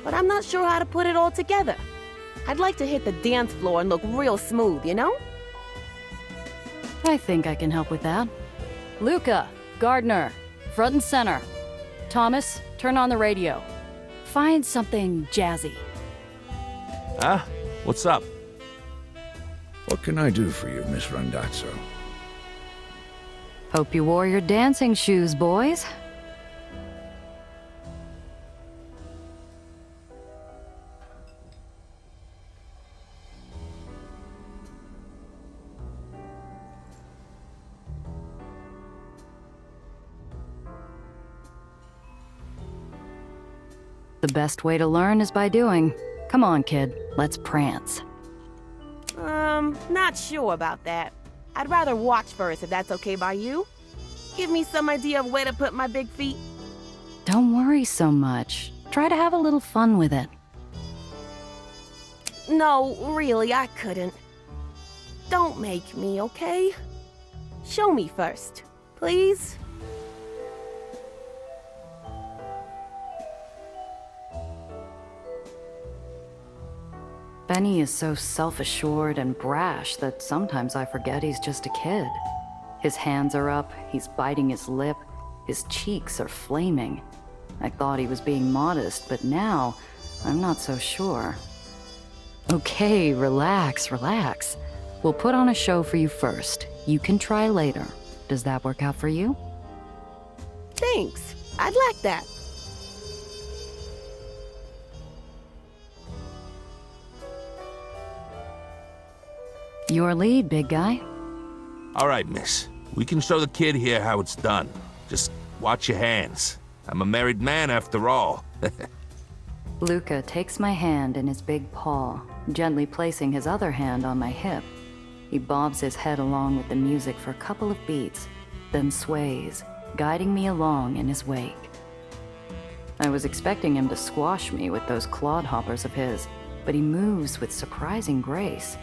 S3: but I'm not sure how to put it all together. I'd like to hit the dance floor and look real smooth, you know?
S2: I think I can help with that. Luca, Gardner, front and center. Thomas, turn on the radio. Find something jazzy.
S11: Huh? What's up?
S12: What can I do for you, Miss Randazzo?
S2: Hope you wore your dancing shoes, boys. The best way to learn is by doing. Come on, kid, let's prance.
S3: Not sure about that. I'd rather watch first if that's okay by you. Give me some idea of where to put my big feet.
S2: Don't worry so much. Try to have a little fun with it.
S3: No, really, I couldn't. Don't make me, okay? Show me first, please.
S2: Benny is so self-assured and brash that sometimes I forget he's just a kid. His hands are up, he's biting his lip, his cheeks are flaming. I thought he was being modest, but now I'm not so sure. Okay, relax. We'll put on a show for you first. You can try later. Does that work out for you?
S3: Thanks. I'd like that.
S2: Your lead, big guy.
S11: All right, miss. We can show the kid here how it's done. Just watch your hands. I'm a married man after all.
S2: Luca takes my hand in his big paw, gently placing his other hand on my hip. He bobs his head along with the music for a couple of beats, then sways, guiding me along in his wake. I was expecting him to squash me with those clodhoppers of his, but he moves with surprising grace.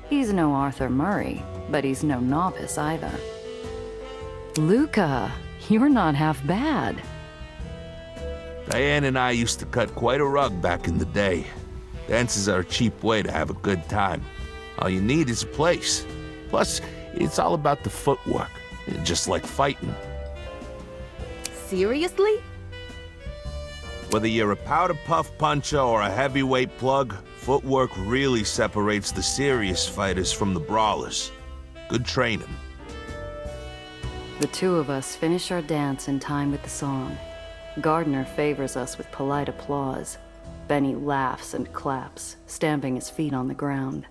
S2: He's no Arthur Murray, but he's no novice either. Luca, you're not half bad.
S11: Diane and I used to cut quite a rug back in the day. Dances are a cheap way to have a good time. All you need is a place. Plus, it's all about the footwork, just like fighting.
S3: Seriously?
S11: Whether you're a powder puff puncher or a heavyweight plug, footwork really separates the serious fighters from the brawlers. Good training.
S2: The two of us finish our dance in time with the song. Gardner favors us with polite applause. Benny laughs and claps, stamping his feet on the ground.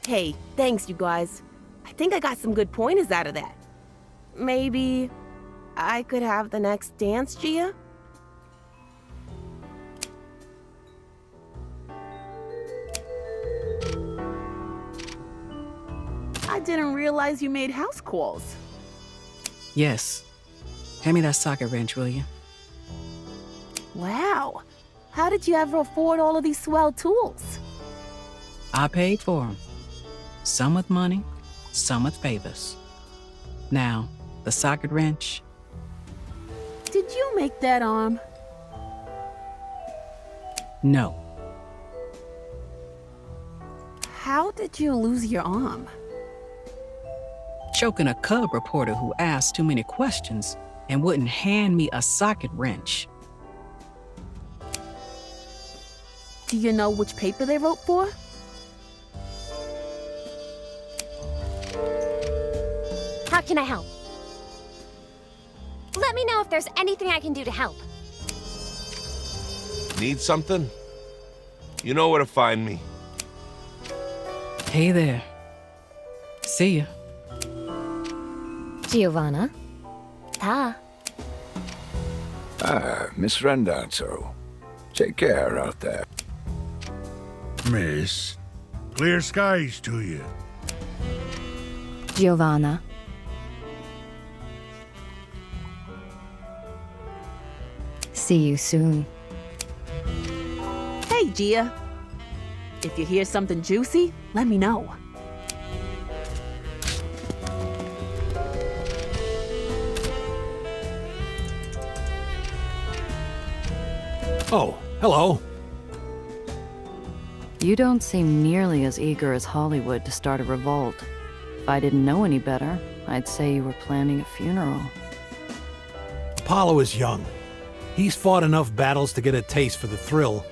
S3: Hey, thanks, you guys. I think I got some good pointers out of that. Maybe I could have the next dance, Gia? I didn't realize you made house calls.
S10: Yes. Hand me that socket wrench, will you?
S3: Wow. How did you ever afford all of these swell tools?
S10: I paid for them. Some with money, some with favors. Now, the socket wrench.
S3: Did you make that arm?
S10: No.
S3: How did you lose your arm?
S10: Choking a cub reporter who asked too many questions and wouldn't hand me a socket wrench.
S3: Do you know which paper they wrote for?
S13: How can I help? Let me know if there's anything I can do to help.
S11: Need something? You know where to find me.
S10: Hey there. See ya.
S13: Giovanna? Ta.
S12: Miss Randazzo. Take care out there.
S1: Miss, clear skies to you.
S8: Giovanna. See you soon.
S3: Hey, Gia. If you hear something juicy, let me know.
S14: Oh, hello.
S2: You don't seem nearly as eager as Hollywood to start a revolt. If I didn't know any better, I'd say you were planning a funeral.
S14: Apollo is young. He's fought enough battles to get a taste for the thrill,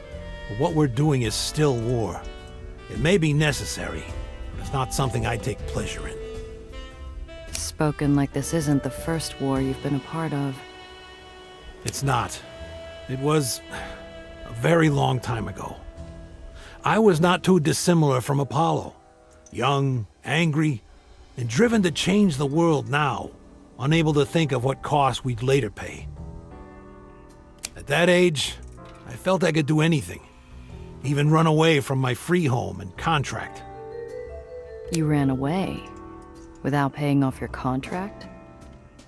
S14: but what we're doing is still war. It may be necessary, but it's not something I take pleasure in.
S2: Spoken like this isn't the first war you've been a part of.
S14: It's not. It was a very long time ago. I was not too dissimilar from Apollo. Young, angry, and driven to change the world now, unable to think of what cost we'd later pay. At that age, I felt I could do anything, even run away from my free home and contract.
S2: You ran away without paying off your contract?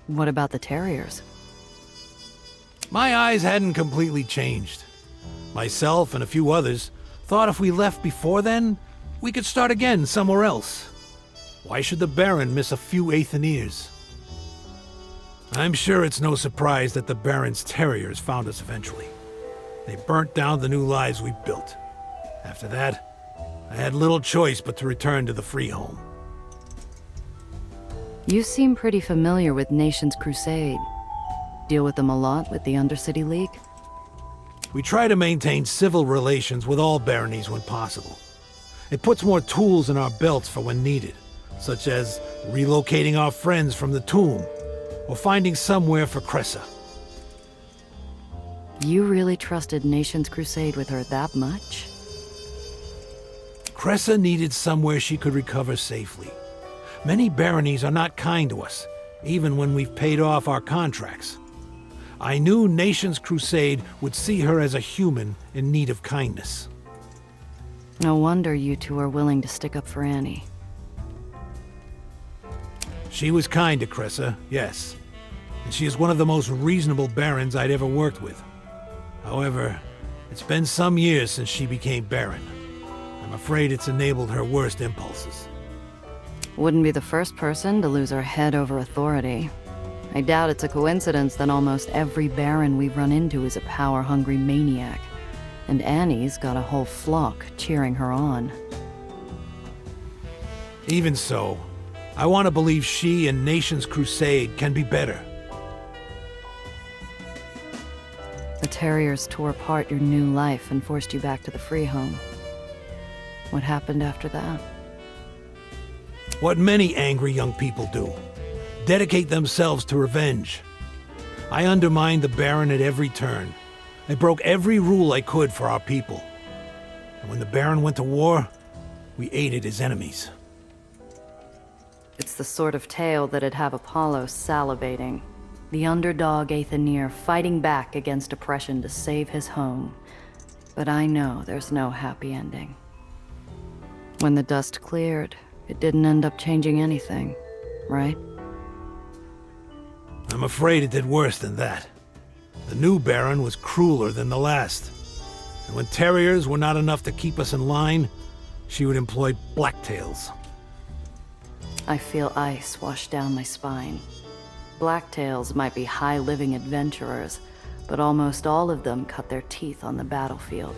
S2: What about the Terriers?
S14: My eyes hadn't completely changed. Myself and a few others thought if we left before then, we could start again somewhere else. Why should the Baron miss a few Aetherians? I'm sure it's no surprise that the Baron's Terriers found us eventually. They burnt down the new lives we built. After that, I had little choice but to return to the free home.
S2: You seem pretty familiar with Nation's Crusade. Deal with them a lot with the Undercity League?
S14: We try to maintain civil relations with all baronies when possible. It puts more tools in our belts for when needed, such as relocating our friends from the tomb, or finding somewhere for Cressa.
S2: You really trusted Nation's Crusade with her that much?
S14: Cressa needed somewhere she could recover safely. Many baronies are not kind to us, even when we've paid off our contracts. I knew Nation's Crusade would see her as a human in need of kindness.
S2: No wonder you two are willing to stick up for Annie.
S14: She was kind to Cressa, yes. And she is one of the most reasonable barons I'd ever worked with. However, it's been some years since she became baron. I'm afraid it's enabled her worst impulses.
S2: Wouldn't be the first person to lose her head over authority. I doubt it's a coincidence that almost every baron we run into is a power-hungry maniac. And Annie's got a whole flock cheering her on.
S14: Even so, I want to believe she and Nation's Crusade can be better.
S2: The Terriers tore apart your new life and forced you back to the free home. What happened after that?
S14: What many angry young people do. Dedicate themselves to revenge. I undermined the Baron at every turn. I broke every rule I could for our people. And when the Baron went to war, we aided his enemies.
S2: It's the sort of tale that'd have Apollo salivating. The underdog Aether fighting back against oppression to save his home. But I know there's no happy ending. When the dust cleared, it didn't end up changing anything, right?
S14: I'm afraid it did worse than that. The new Baron was crueler than the last. And when Terriers were not enough to keep us in line, she would employ blacktails.
S2: I feel ice wash down my spine. Blacktails might be high-living adventurers, but almost all of them cut their teeth on the battlefield.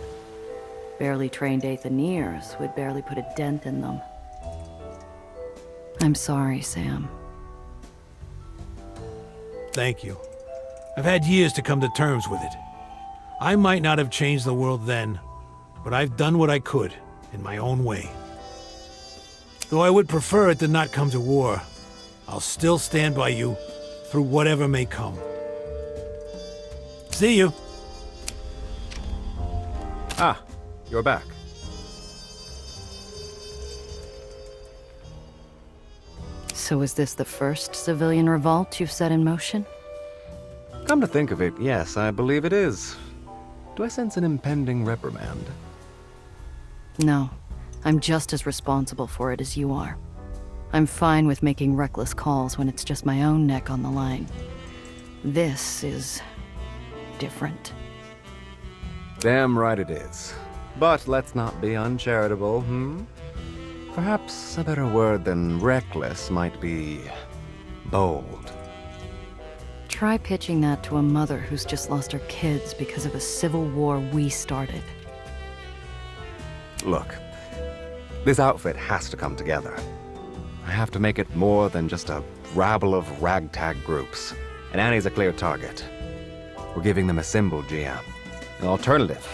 S2: Barely trained Aetherians would barely put a dent in them. I'm sorry, Sam.
S14: Thank you. I've had years to come to terms with it. I might not have changed the world then, but I've done what I could, in my own way. Though I would prefer it to not come to war, I'll still stand by you through whatever may come. See you.
S9: Ah, you're back.
S2: So is this the first civilian revolt you've set in motion?
S9: Come to think of it, yes, I believe it is. Do I sense an impending reprimand?
S2: No, I'm just as responsible for it as you are. I'm fine with making reckless calls when it's just my own neck on the line. This is different.
S9: Damn right it is. But let's not be uncharitable, Perhaps a better word than reckless might be bold.
S2: Try pitching that to a mother who's just lost her kids because of a civil war we started.
S9: Look, this outfit has to come together. I have to make it more than just a rabble of ragtag groups. And Annie's a clear target. We're giving them a symbol, GM. An alternative.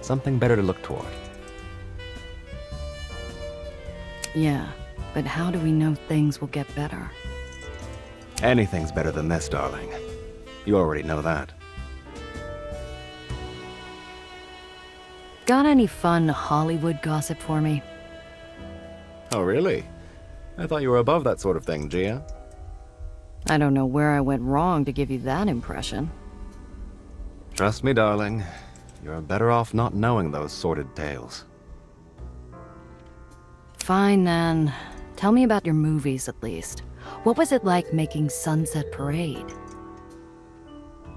S9: Something better to look toward.
S2: Yeah, but how do we know things will get better?
S9: Anything's better than this, darling. You already know that.
S2: Got any fun Hollywood gossip for me?
S9: Oh, really? I thought you were above that sort of thing, Gia.
S2: I don't know where I went wrong to give you that impression.
S9: Trust me, darling. You're better off not knowing those sordid tales.
S2: Fine, then. Tell me about your movies, at least. What was it like making Sunset Parade?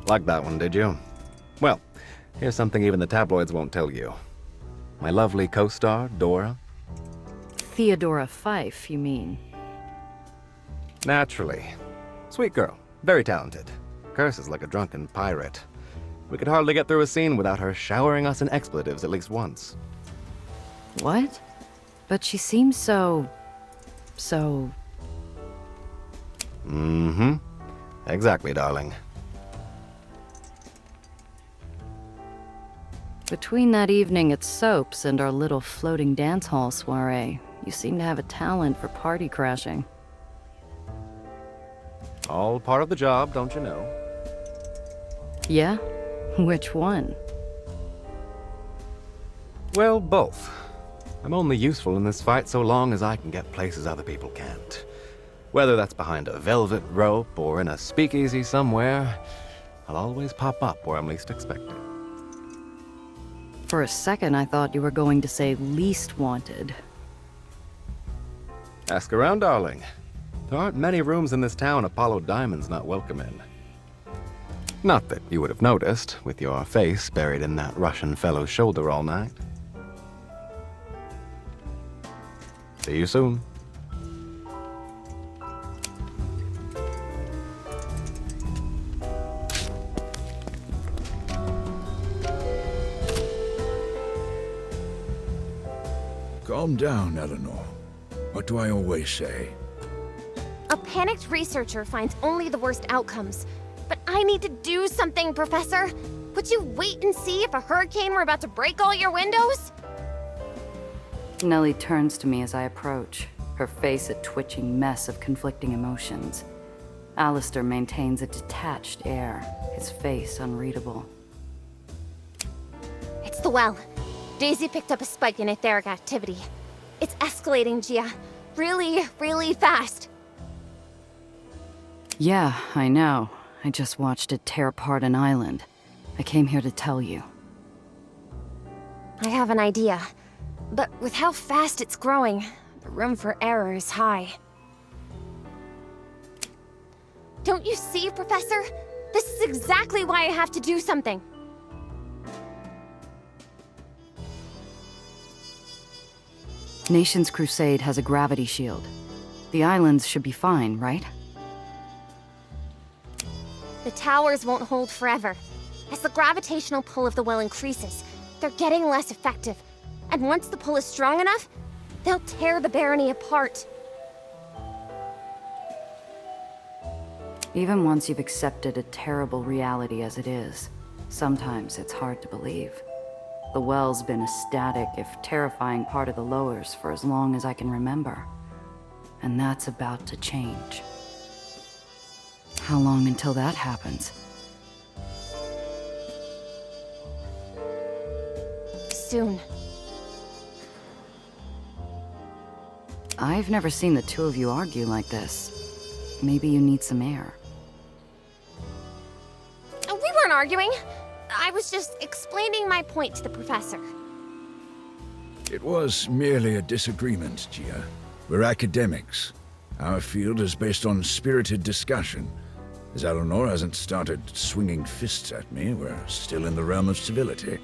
S9: Like that one, did you? Well, here's something even the tabloids won't tell you. My lovely co-star, Dora.
S2: Theodora Fife, you mean?
S9: Naturally. Sweet girl. Very talented. Curses like a drunken pirate. We could hardly get through a scene without her showering us in expletives at least once.
S2: What? But she seems so...
S9: Mm-hmm. Exactly, darling.
S2: Between that evening at Soaps and our little floating dance hall soiree, you seem to have a talent for party crashing.
S9: All part of the job, don't you know?
S2: Yeah? Which one?
S9: Well, both. I'm only useful in this fight so long as I can get places other people can't. Whether that's behind a velvet rope or in a speakeasy somewhere, I'll always pop up where I'm least expected.
S2: For a second, I thought you were going to say least wanted.
S9: Ask around, darling. There aren't many rooms in this town Apollo Diamond's not welcome in. Not that you would have noticed, with your face buried in that Russian fellow's shoulder all night. See you soon.
S12: Calm down, Eleanor. What do I always say?
S13: A panicked researcher finds only the worst outcomes. But I need to do something, Professor. Would you wait and see if a hurricane were about to break all your windows?
S2: Nellie turns to me as I approach, her face a twitching mess of conflicting emotions. Alistair maintains a detached air, his face unreadable.
S13: It's the well. Daisy picked up a spike in etheric activity. It's escalating, Gia. Really, really fast.
S2: Yeah, I know. I just watched it tear apart an island. I came here to tell you.
S13: I have an idea. But with how fast it's growing, the room for error is high. Don't you see, Professor? This is exactly why I have to do something.
S2: Nation's Crusade has a gravity shield. The islands should be fine, right?
S13: The towers won't hold forever. As the gravitational pull of the well increases, they're getting less effective. And once the pull is strong enough, they'll tear the barony apart.
S2: Even once you've accepted a terrible reality as it is, sometimes it's hard to believe. The well's been a static, if terrifying, part of the lowers for as long as I can remember. And that's about to change. How long until that happens?
S13: Soon.
S2: I've never seen the two of you argue like this. Maybe you need some air.
S13: We weren't arguing. I was just explaining my point to the professor.
S12: It was merely a disagreement, Gia. We're academics. Our field is based on spirited discussion. As Eleanor hasn't started swinging fists at me, we're still in the realm of civility.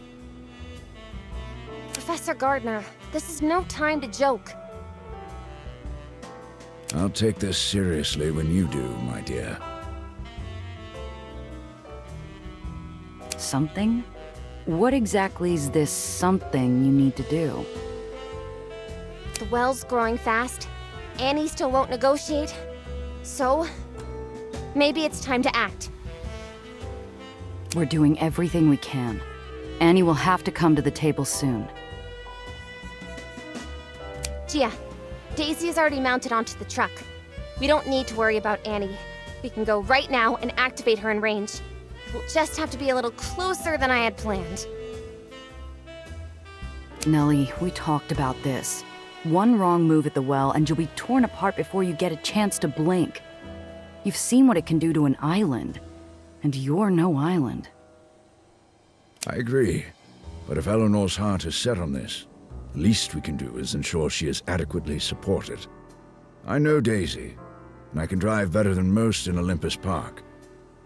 S13: Professor Gardner, this is no time to joke.
S12: I'll take this seriously when you do, my dear.
S2: Something? What exactly is this something you need to do?
S13: The well's growing fast. Annie still won't negotiate. So, maybe it's time to act.
S2: We're doing everything we can. Annie will have to come to the table soon.
S13: Gia, Daisy is already mounted onto the truck. We don't need to worry about Annie. We can go right now and activate her in range. We'll just have to be a little closer than I had planned.
S2: Nellie, we talked about this. One wrong move at the well and you'll be torn apart before you get a chance to blink. You've seen what it can do to an island. And you're no island.
S12: I agree. But if Eleanor's heart is set on this, the least we can do is ensure she is adequately supported. I know Daisy, and I can drive better than most in Olympus Park.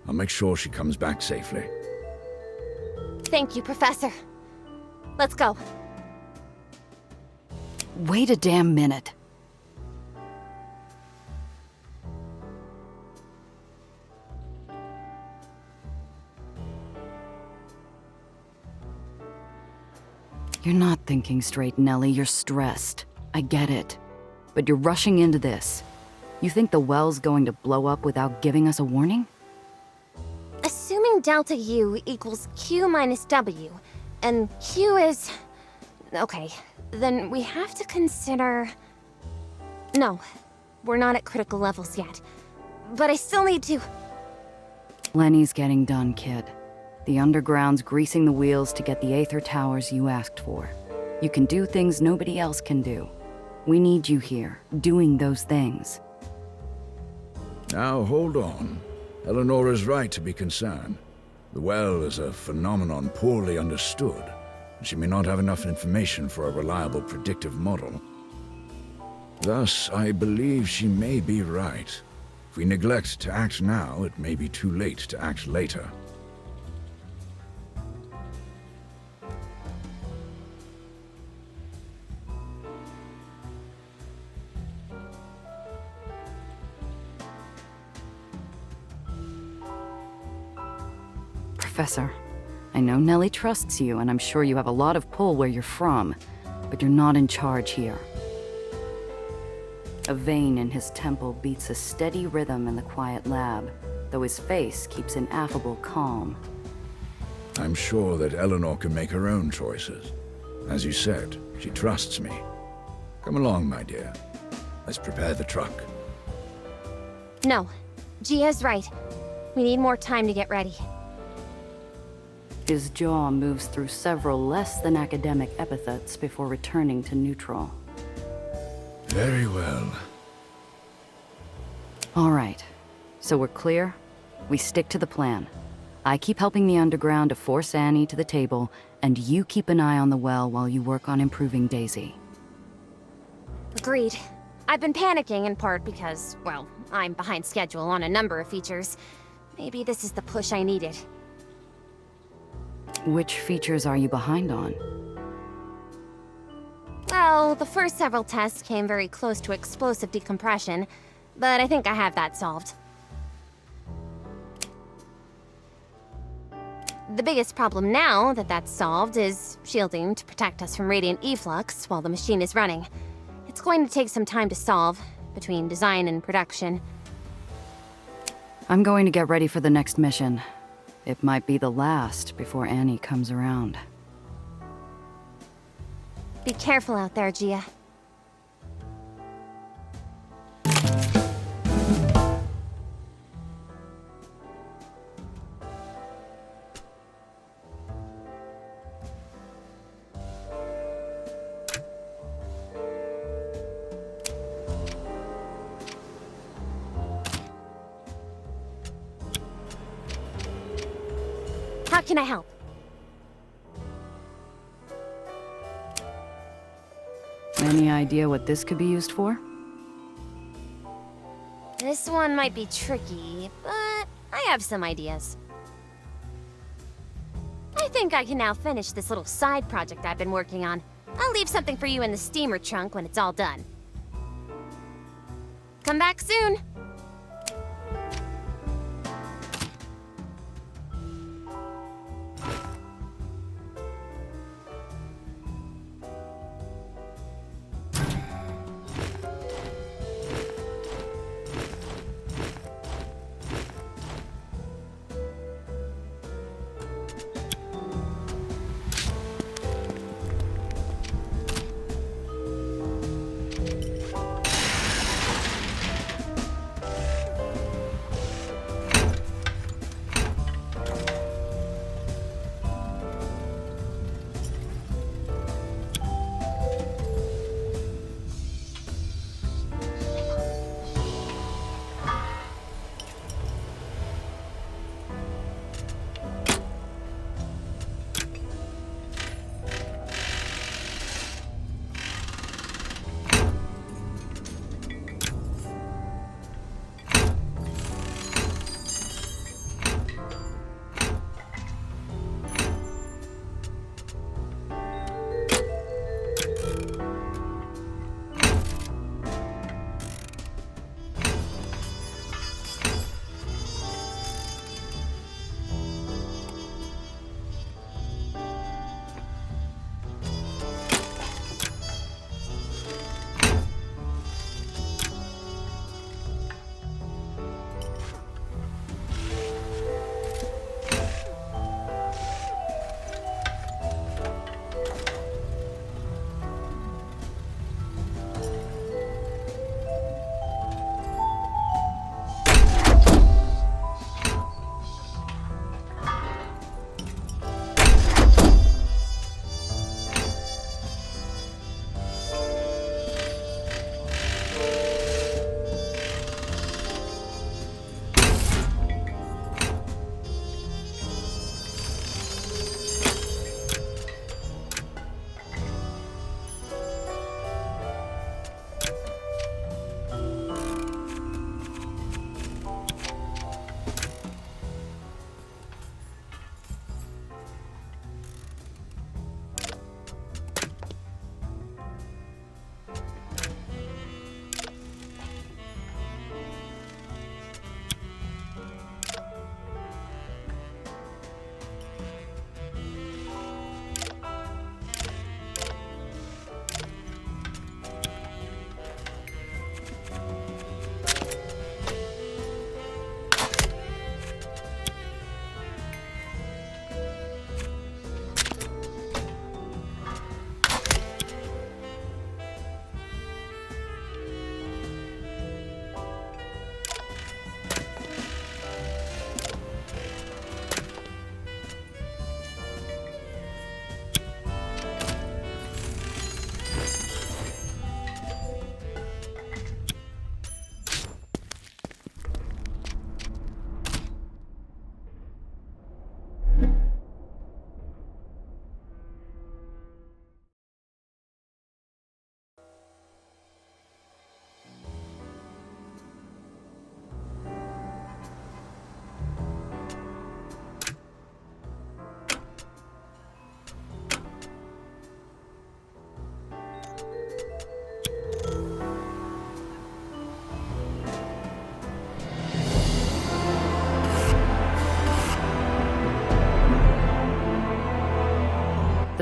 S12: I'll make sure she comes back safely.
S13: Thank you, Professor. Let's go.
S2: Wait a damn minute. You're not thinking straight, Nellie. You're stressed. I get it. But you're rushing into this. You think the well's going to blow up without giving us a warning?
S13: Assuming delta U equals Q minus W, and Q is... Okay, then we have to consider... No, we're not at critical levels yet. But I still need to...
S2: Lenny's getting done, kid. The underground's greasing the wheels to get the Aether towers you asked for. You can do things nobody else can do. We need you here, doing those things.
S12: Now, hold on. Eleanor is right to be concerned. The well is a phenomenon poorly understood. She may not have enough information for a reliable predictive model. Thus, I believe she may be right. If we neglect to act now, it may be too late to act later.
S2: Professor, I know Nellie trusts you, and I'm sure you have a lot of pull where you're from, but you're not in charge here. A vein in his temple beats a steady rhythm in the quiet lab, though his face keeps an affable calm.
S12: I'm sure that Eleanor can make her own choices. As you said, she trusts me. Come along, my dear. Let's prepare the truck.
S13: No, Gia's right. We need more time to get ready.
S2: His jaw moves through several less than academic epithets before returning to neutral.
S12: Very well.
S2: All right. So we're clear? We stick to the plan. I keep helping the underground to force Annie to the table, and you keep an eye on the well while you work on improving Daisy.
S13: Agreed. I've been panicking in part because, well, I'm behind schedule on a number of features. Maybe this is the push I needed.
S2: Which features are you behind on?
S13: Well, the first several tests came very close to explosive decompression, but I think I have that solved. The biggest problem now that that's solved is shielding to protect us from radiant efflux while the machine is running. It's going to take some time to solve, between design and production.
S2: I'm going to get ready for the next mission. It might be the last before Annie comes around.
S13: Be careful out there, Gia. How can I help?
S2: Any idea what this could be used for?
S13: This one might be tricky, but I have some ideas. I think I can now finish this little side project I've been working on. I'll leave something for you in the steamer trunk when it's all done. Come back soon!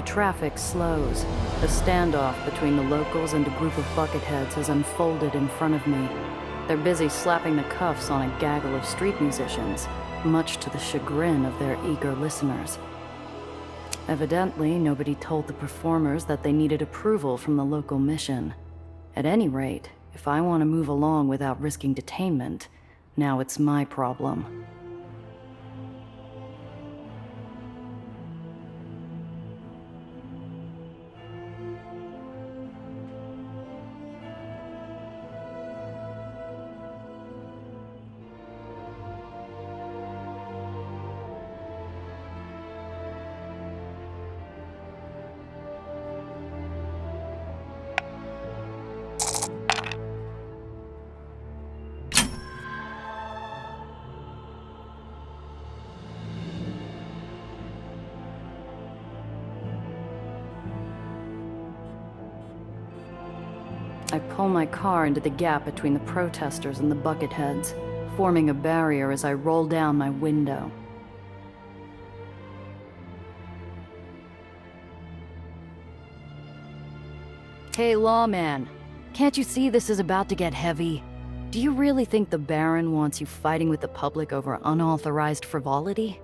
S2: Traffic slows. The standoff between the locals and a group of bucketheads has unfolded in front of me. They're busy slapping the cuffs on a gaggle of street musicians, much to the chagrin of their eager listeners. Evidently, nobody told the performers that they needed approval from the local mission. At any rate, if I want to move along without risking detainment, now it's my problem. I pull my car into the gap between the protesters and the bucketheads, forming a barrier as I roll down my window. Hey, lawman. Can't you see this is about to get heavy? Do you really think the Baron wants you fighting with the public over unauthorized frivolity?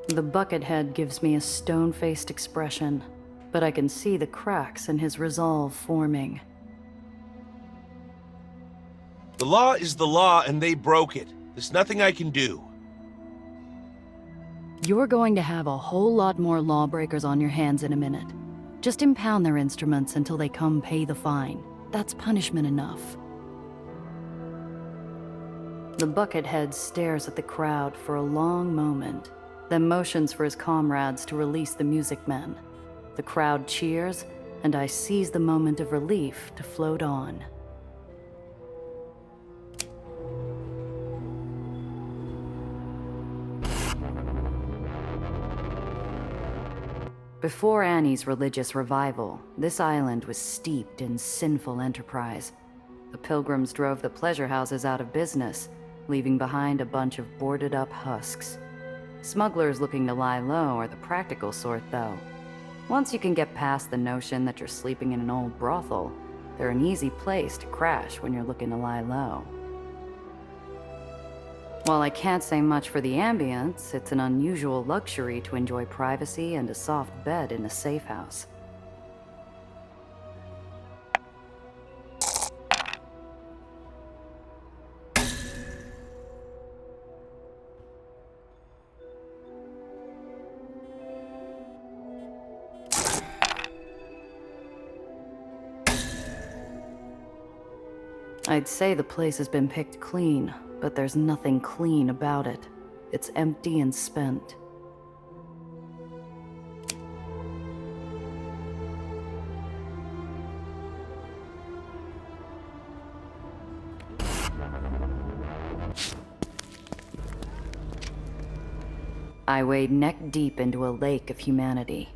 S2: The buckethead gives me a stone-faced expression, but I can see the cracks in his resolve forming.
S15: The law is the law, and they broke it. There's nothing I can do.
S2: You're going to have a whole lot more lawbreakers on your hands in a minute. Just impound their instruments until they come pay the fine. That's punishment enough. The buckethead stares at the crowd for a long moment, then motions for his comrades to release the music men. The crowd cheers, and I seize the moment of relief to float on. Before Annie's religious revival, this island was steeped in sinful enterprise. The pilgrims drove the pleasure houses out of business, leaving behind a bunch of boarded-up husks. Smugglers looking to lie low are the practical sort, though. Once you can get past the notion that you're sleeping in an old brothel, they're an easy place to crash when you're looking to lie low. While I can't say much for the ambience, it's an unusual luxury to enjoy privacy and a soft bed in a safe house. I'd say the place has been picked clean, but there's nothing clean about it. It's empty and spent. I wade neck deep into a lake of humanity.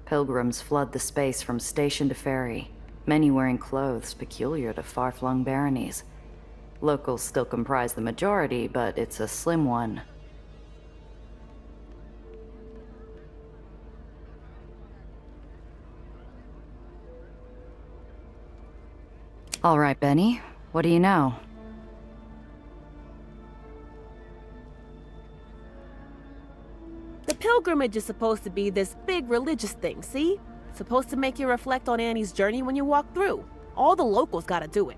S2: Pilgrims flood the space from station to ferry, many wearing clothes peculiar to far-flung baronies. Locals still comprise the majority, but it's a slim one. All right, Benny. What do you know?
S3: The pilgrimage is supposed to be this big religious thing, see? Supposed to make you reflect on Annie's journey when you walk through. All the locals gotta do it.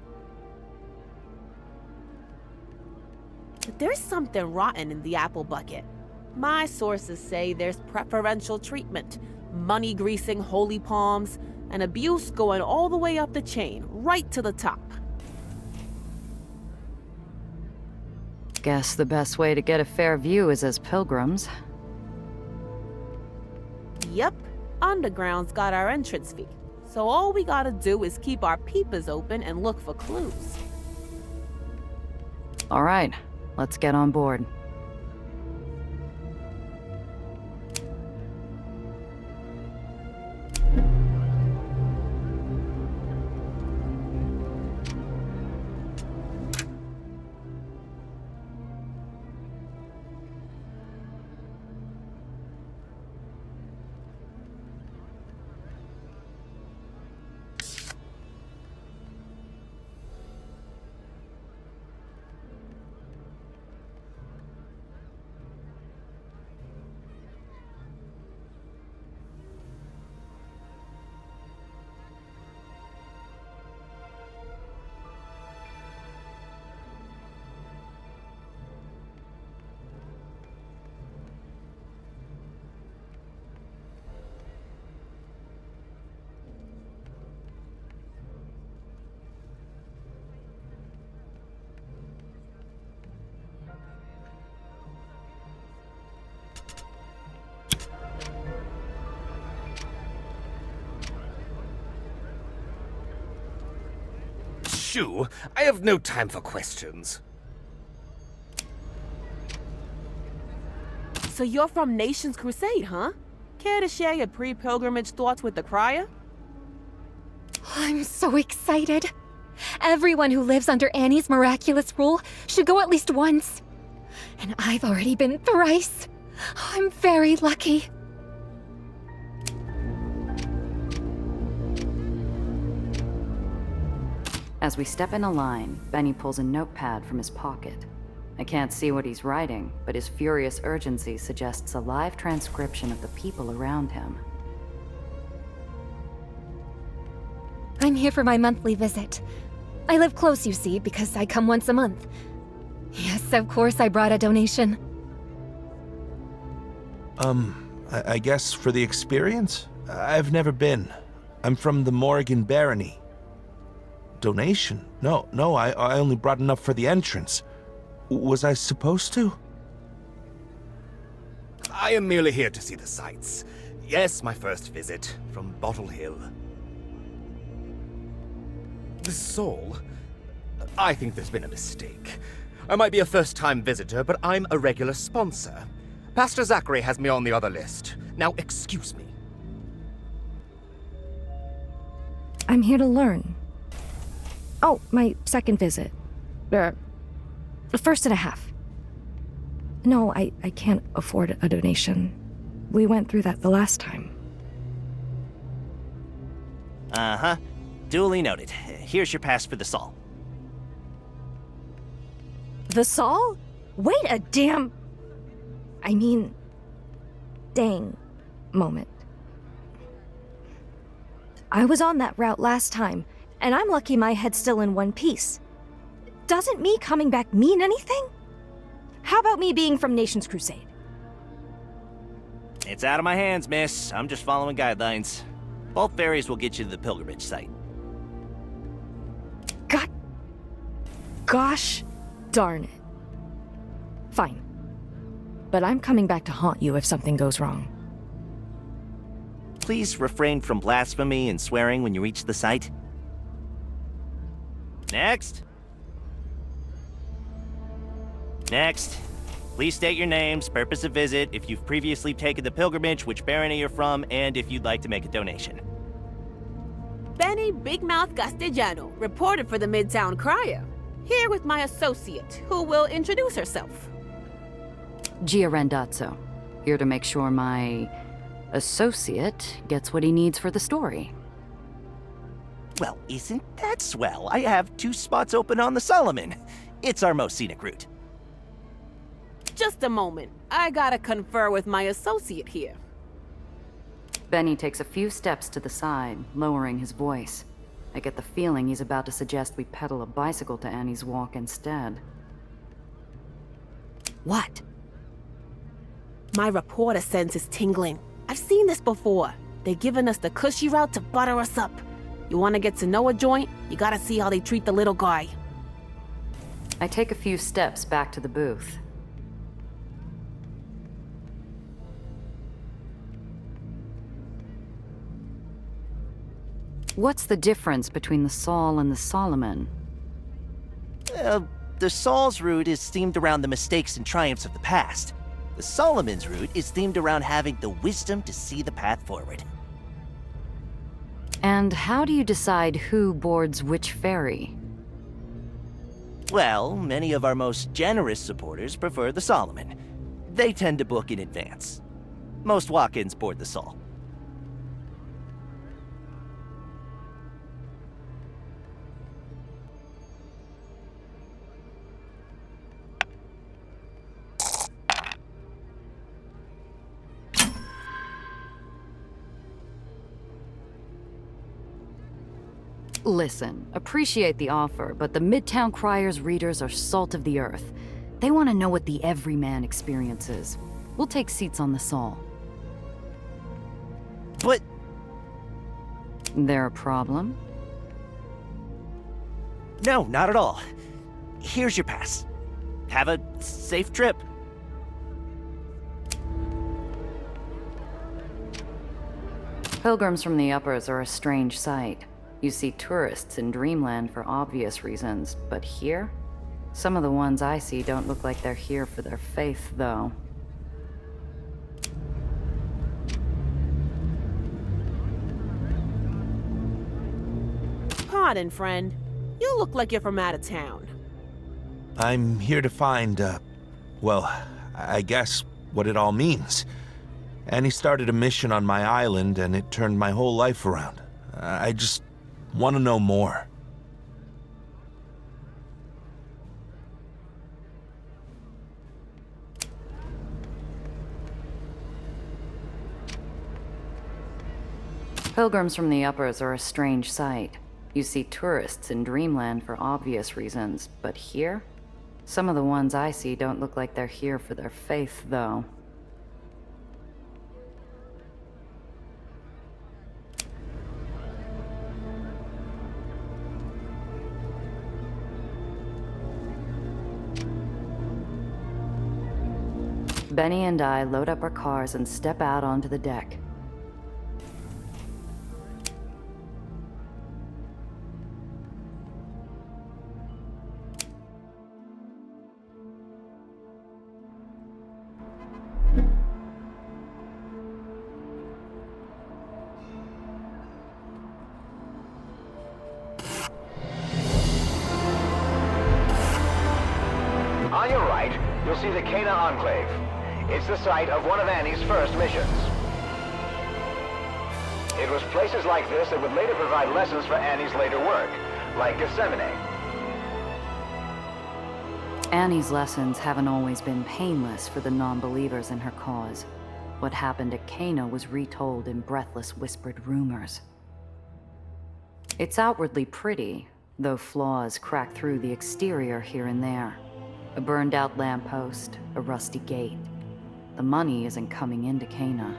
S3: But there's something rotten in the apple bucket. My sources say there's preferential treatment, money greasing holy palms, and abuse going all the way up the chain, right to the top.
S2: Guess the best way to get a fair view is as pilgrims.
S3: Yep, Underground's got our entrance fee. So all we gotta do is keep our peepers open and look for clues.
S2: All right, let's get on board.
S9: shoo! I have no time for questions.
S3: So you're from Nation's Crusade, huh? Care to share your pre-pilgrimage thoughts with the crier?
S8: I'm so excited. Everyone who lives under Annie's miraculous rule should go at least once. And I've already been thrice. I'm very lucky.
S2: As we step in a line, Benny pulls a notepad from his pocket. I can't see what he's writing, but his furious urgency suggests a live transcription of the people around him.
S8: I'm here for my monthly visit. I live close, you see, because I come once a month. Yes, of course I brought a donation.
S15: I guess for the experience? I've never been. I'm from the Morrigan Barony. Donation? No, I only brought enough for the entrance. Was I supposed to?
S9: I am merely here to see the sights. Yes, my first visit from Bottle Hill. The Soul? I think there's been a mistake. I might be a first-time visitor, but I'm a regular sponsor. Pastor Zachary has me on the other list. Now, excuse me.
S16: I'm here to learn. Oh, my second visit. First and a half. No, I can't afford a donation. We went through that the last time.
S5: Uh-huh. Duly noted. Here's your pass for the Sol.
S16: The Sol? Wait a damn... dang moment. I was on that route last time, and I'm lucky my head's still in one piece. Doesn't me coming back mean anything? How about me being from Nation's Crusade?
S5: It's out of my hands, miss. I'm just following guidelines. Both ferries will get you to the pilgrimage site.
S16: Gosh darn it. Fine. But I'm coming back to haunt you if something goes wrong.
S5: Please refrain from blasphemy and swearing when you reach the site. Next. Next. Please state your names, purpose of visit, if you've previously taken the pilgrimage, which barony you're from, and if you'd like to make a donation.
S3: Benny Big Mouth Castellano, reporter for the Midtown Crier. Here with my associate, who will introduce herself.
S2: Gia Randazzo, here to make sure my associate gets what he needs for the story.
S5: Well, isn't that swell? I have 2 spots open on the Solomon. It's our most scenic route.
S3: Just a moment. I gotta confer with my associate here.
S2: Benny takes a few steps to the side, lowering his voice. I get the feeling he's about to suggest we pedal a bicycle to Annie's walk instead.
S3: What? My reporter sense is tingling. I've seen this before. They're giving us the cushy route to butter us up. You want to get to know a joint? You gotta see how they treat the little guy.
S2: I take a few steps back to the booth. What's the difference between the Sol and the Solomon?
S5: The Sol's route is themed around the mistakes and triumphs of the past. The Solomon's route is themed around having the wisdom to see the path forward.
S2: And how do you decide who boards which ferry?
S5: Well, many of our most generous supporters prefer the Solomon. They tend to book in advance. Most walk-ins board the Sol.
S2: Listen, appreciate the offer, but the Midtown Crier's readers are salt of the earth. They want to know what the everyman experiences. We'll take seats on the Sol.
S5: But...
S2: There a problem?
S5: No, not at all. Here's your pass. Have a safe trip.
S2: Pilgrims from the uppers are a strange sight. You see tourists in Dreamland for obvious reasons, but here? Some of the ones I see don't look like they're here for their faith, though.
S3: Pardon, friend. You look like you're from out of town.
S15: I'm here to find, well, I guess what it all means. Annie started a mission on my island, and it turned my whole life around. I just want to know more.
S2: Pilgrims from the uppers are a strange sight. You see tourists in Dreamland for obvious reasons, but here? Some of the ones I see don't look like they're here for their faith, though. Benny and I load up our cars and step out onto the deck.
S17: On your right, you'll see the Cana Enclave. It's the site of one of Annie's first missions. It was places like this that would later provide lessons for Annie's later work, like Gethsemane.
S2: Annie's lessons haven't always been painless for the non-believers in her cause. What happened at Cana was retold in breathless whispered rumors. It's outwardly pretty, though flaws crack through the exterior here and there. A burned-out lamppost, a rusty gate. The money isn't coming into Cana.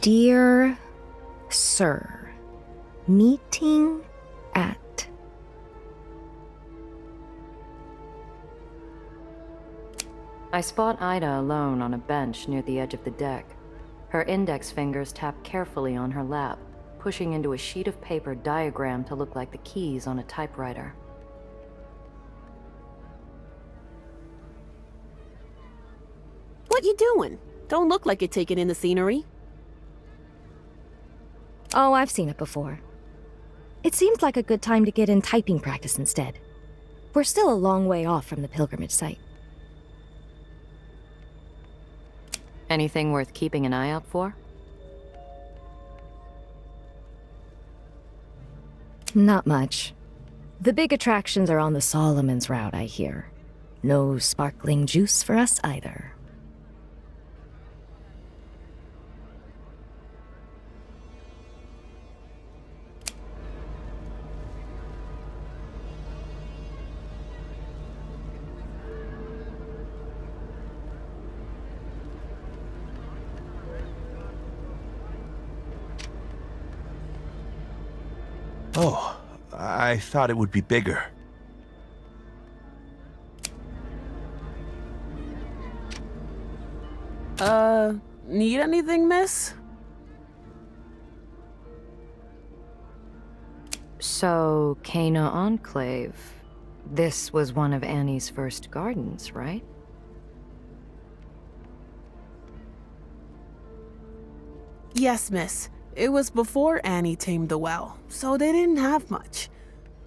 S16: Dear Sir, meeting at...
S2: I spot Ida alone on a bench near the edge of the deck. Her index fingers tap carefully on her lap, pushing into a sheet of paper diagrammed to look like the keys on a typewriter.
S3: What you doing? Don't look like you're taking in the scenery.
S16: Oh, I've seen it before. It seems like a good time to get in typing practice instead. We're still a long way off from the pilgrimage site.
S2: Anything worth keeping an eye out for?
S16: Not much. The big attractions are on the Solomon's route, I hear. No sparkling juice for us either.
S15: Oh, I thought it would be bigger.
S3: Need anything, miss?
S2: So, Cana Enclave. This was one of Annie's first gardens, right?
S3: Yes, miss. It was before Annie tamed the well, so they didn't have much.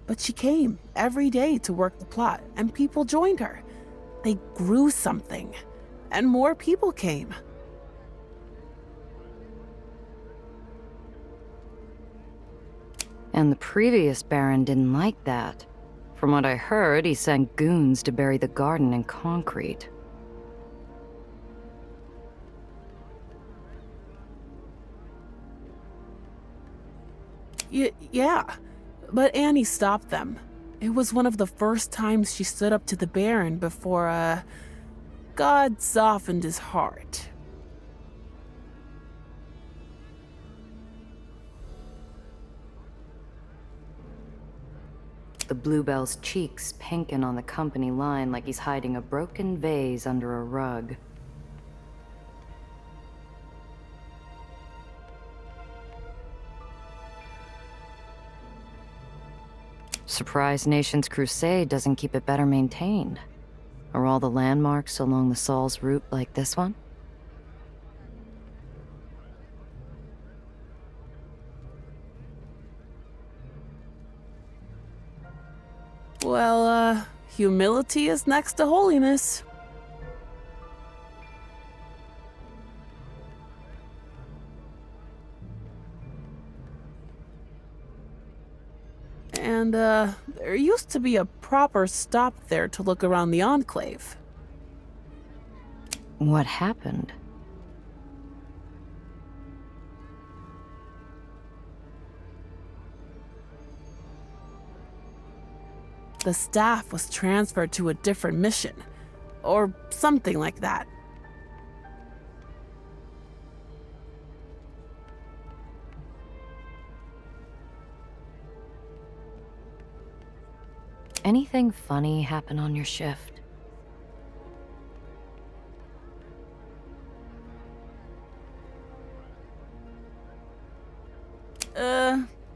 S3: But she came every day to work the plot, and people joined her. They grew something, and more people came.
S2: And the previous Baron didn't like that. From what I heard, he sent goons to bury the garden in concrete.
S3: Yeah, but Annie stopped them. It was one of the first times she stood up to the Baron before, God softened his heart.
S2: The Bluebell's cheeks pinken on the company line like he's hiding a broken vase under a rug. Surprised Nation's crusade doesn't keep it better maintained. Are all the landmarks along the Saul's route like this one?
S3: Well, humility is next to holiness. And, there used to be a proper stop there to look around the Enclave.
S2: What happened?
S3: The staff was transferred to a different mission, or something like that.
S2: Anything funny happen on your shift?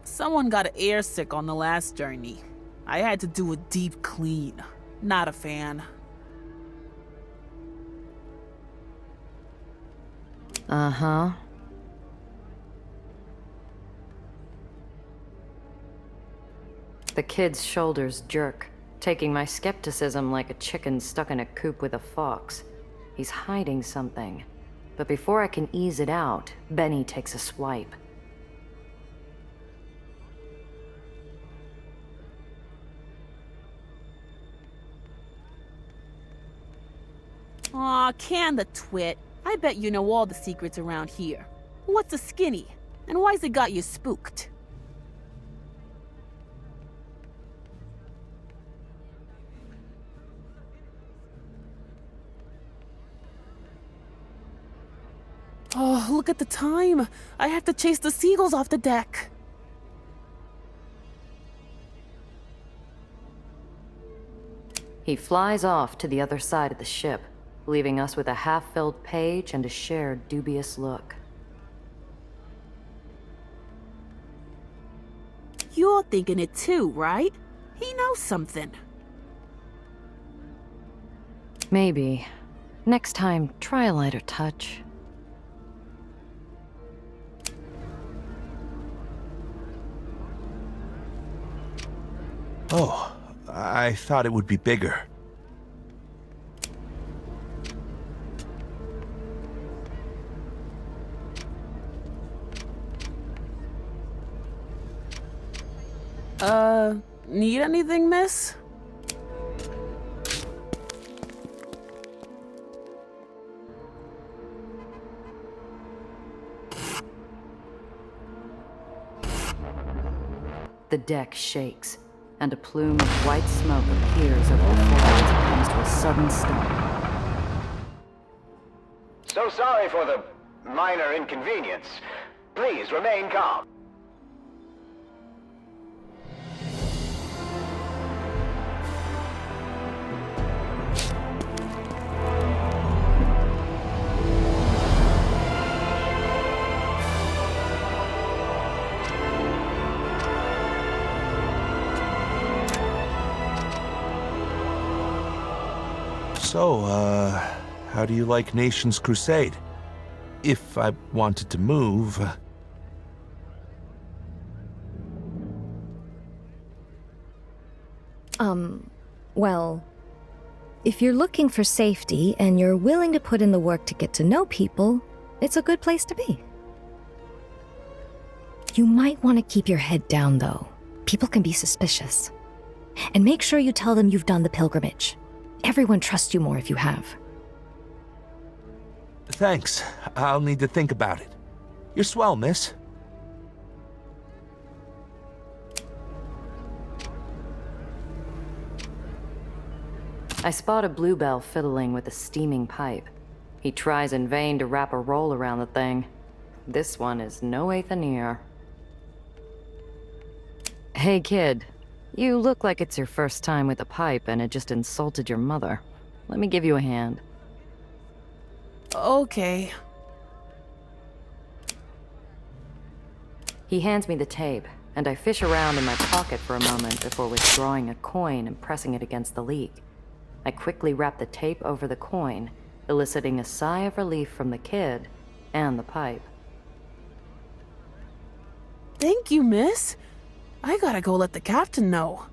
S3: Someone got airsick on the last journey. I had to do a deep clean. Not a fan.
S2: Uh-huh. The kid's shoulders jerk, taking my skepticism like a chicken stuck in a coop with a fox. He's hiding something. But before I can ease it out, Benny takes a swipe.
S3: Aw, can the twit. I bet you know all the secrets around here. What's a skinny? And why's it got you spooked? Oh, look at the time. I have to chase the seagulls off the deck.
S2: He flies off to the other side of the ship, leaving us with a half-filled page and a shared dubious look.
S3: You're thinking it too, right? He knows something.
S2: Maybe. Next time, try a lighter touch.
S15: Oh, I thought it would be bigger.
S3: Need anything, miss?
S2: The deck shakes, and a plume of white smoke appears over the floor as it comes to a sudden stop.
S17: So sorry for the minor inconvenience. Please remain calm.
S15: So, how do you like Nation's Crusade? If I wanted to move...
S16: Well, if you're looking for safety and you're willing to put in the work to get to know people, it's a good place to be. You might want to keep your head down, though. People can be suspicious. And make sure you tell them you've done the pilgrimage. Everyone trusts you more if you have.
S15: Thanks. I'll need to think about it. You're swell, miss.
S2: spot a bluebell fiddling with a steaming pipe. He tries in vain to wrap a roll around the thing. This one is no Aether near. Hey kid, you look like it's your first time with a pipe and it just insulted your mother. Let me give you a hand.
S3: Okay.
S2: He hands me the tape, and I fish around in my pocket for a moment before withdrawing a coin and pressing it against the leak. I quickly wrap the tape over the coin, eliciting a sigh of relief from the kid and the pipe.
S3: Thank you, miss. I gotta go let the captain know.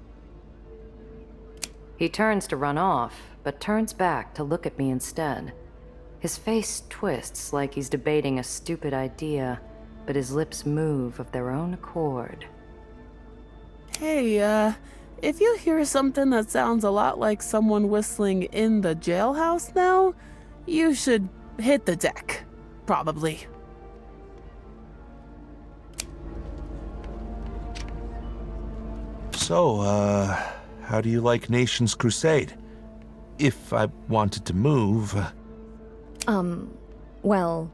S2: He turns to run off, but turns back to look at me instead. His face twists like he's debating a stupid idea, but his lips move of their own accord.
S3: Hey, if you hear something that sounds a lot like someone whistling in the jailhouse now, you should hit the deck. Probably.
S15: So, how do you like Nation's Crusade? If I wanted to move...
S16: Well,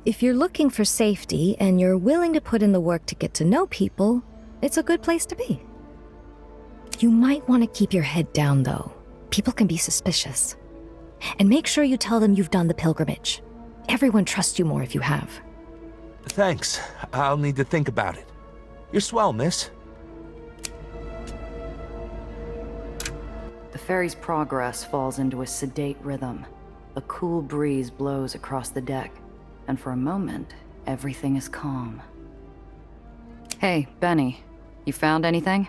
S16: if you're looking for safety and you're willing to put in the work to get to know people, it's a good place to be. You might want to keep your head down, though. People can be suspicious. And make sure you tell them you've done the pilgrimage. Everyone trusts you more if you have.
S15: Thanks. I'll need to think about it. You're swell, miss.
S2: The ferry's progress falls into a sedate rhythm. A cool breeze blows across the deck, and for a moment, everything is calm. Hey, Benny, you found anything?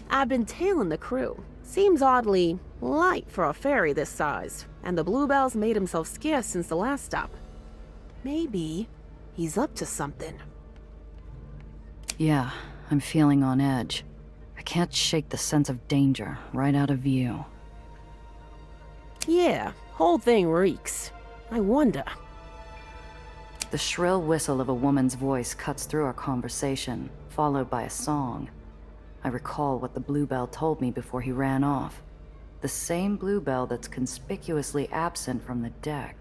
S3: I've been tailing the crew. Seems oddly light for a ferry this size, and the bluebells made himself scarce since the last stop. Maybe he's up to something.
S2: Yeah, I'm feeling on edge. I can't shake the sense of danger right out of view.
S3: Yeah, whole thing reeks. I wonder.
S2: The shrill whistle of a woman's voice cuts through our conversation, followed by a song. I recall what the bluebell told me before he ran off. The same bluebell that's conspicuously absent from the deck.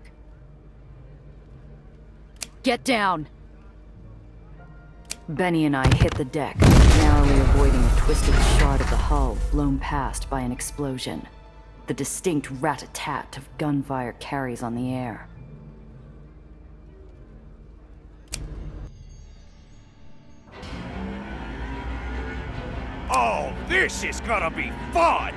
S2: Get down! Benny and I hit the deck, narrowly avoiding a twisted shard of the hull blown past by an explosion. The distinct rat-a-tat of gunfire carries on the air.
S18: Oh, this is gonna be fun!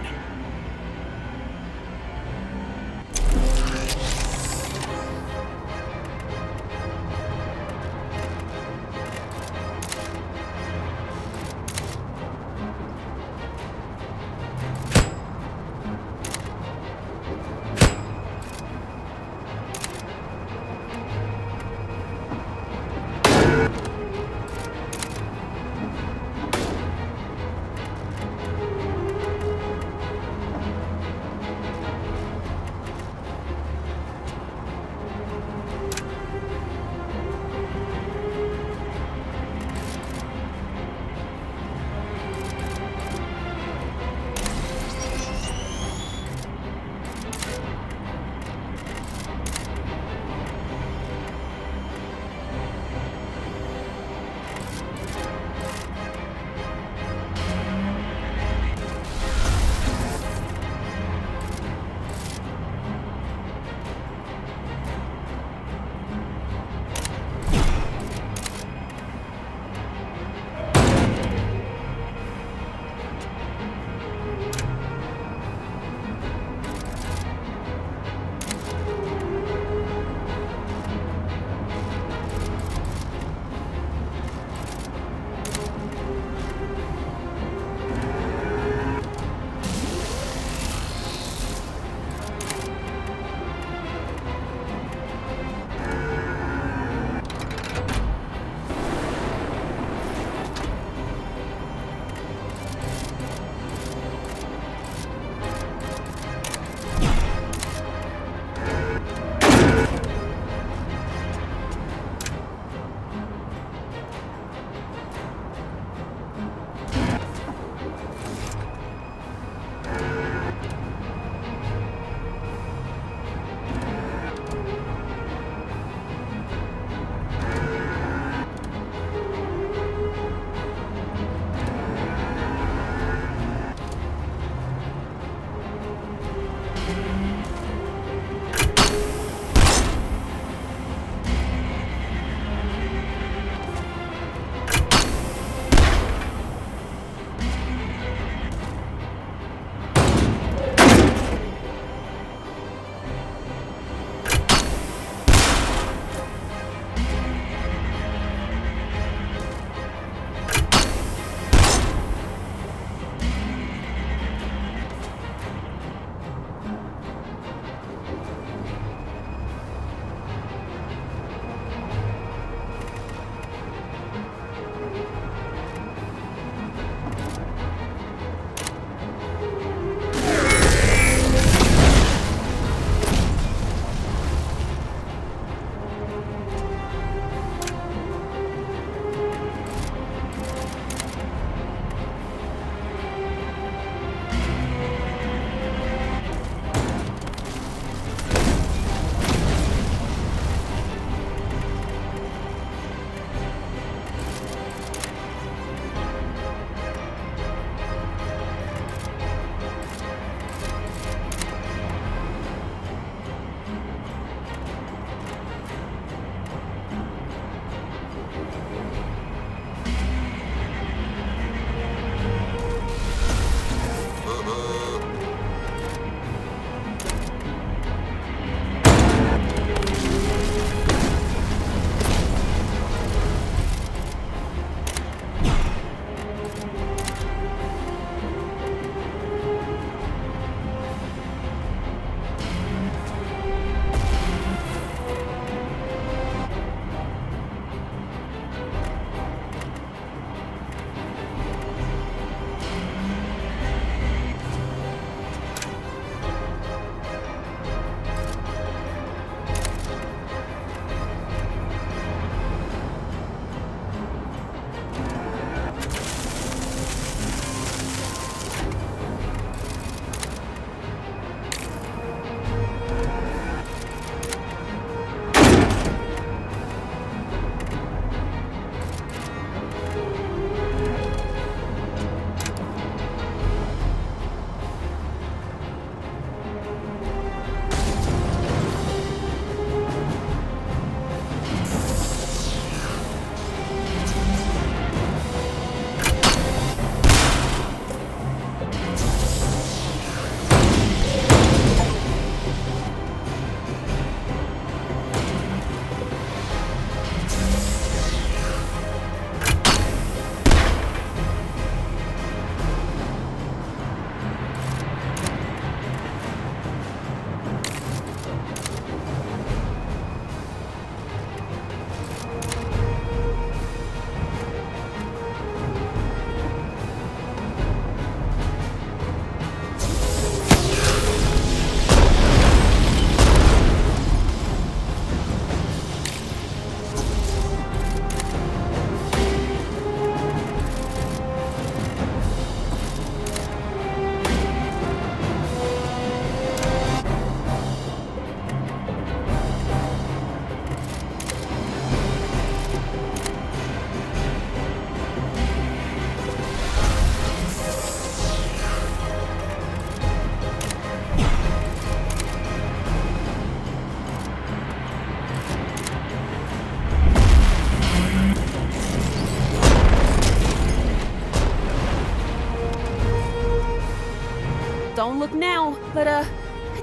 S3: Don't look now, but I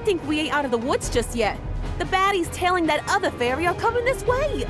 S3: think we ain't out of the woods just yet. The baddies tailing that other ferry are coming this way.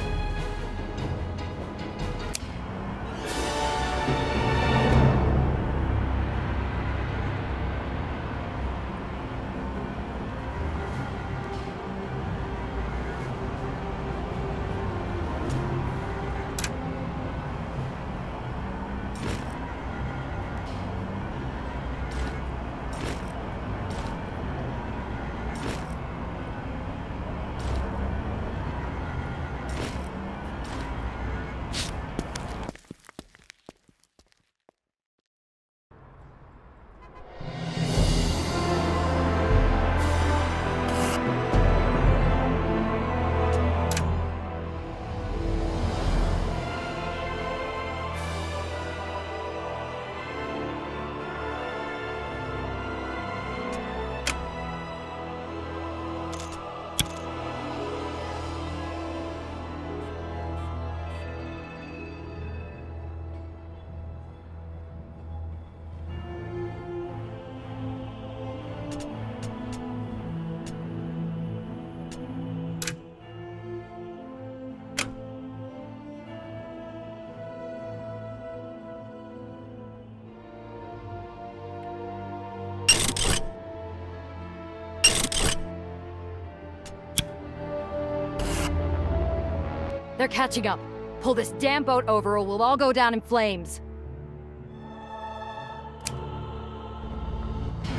S2: They're catching up. Pull this damn boat over or we'll all go down in flames.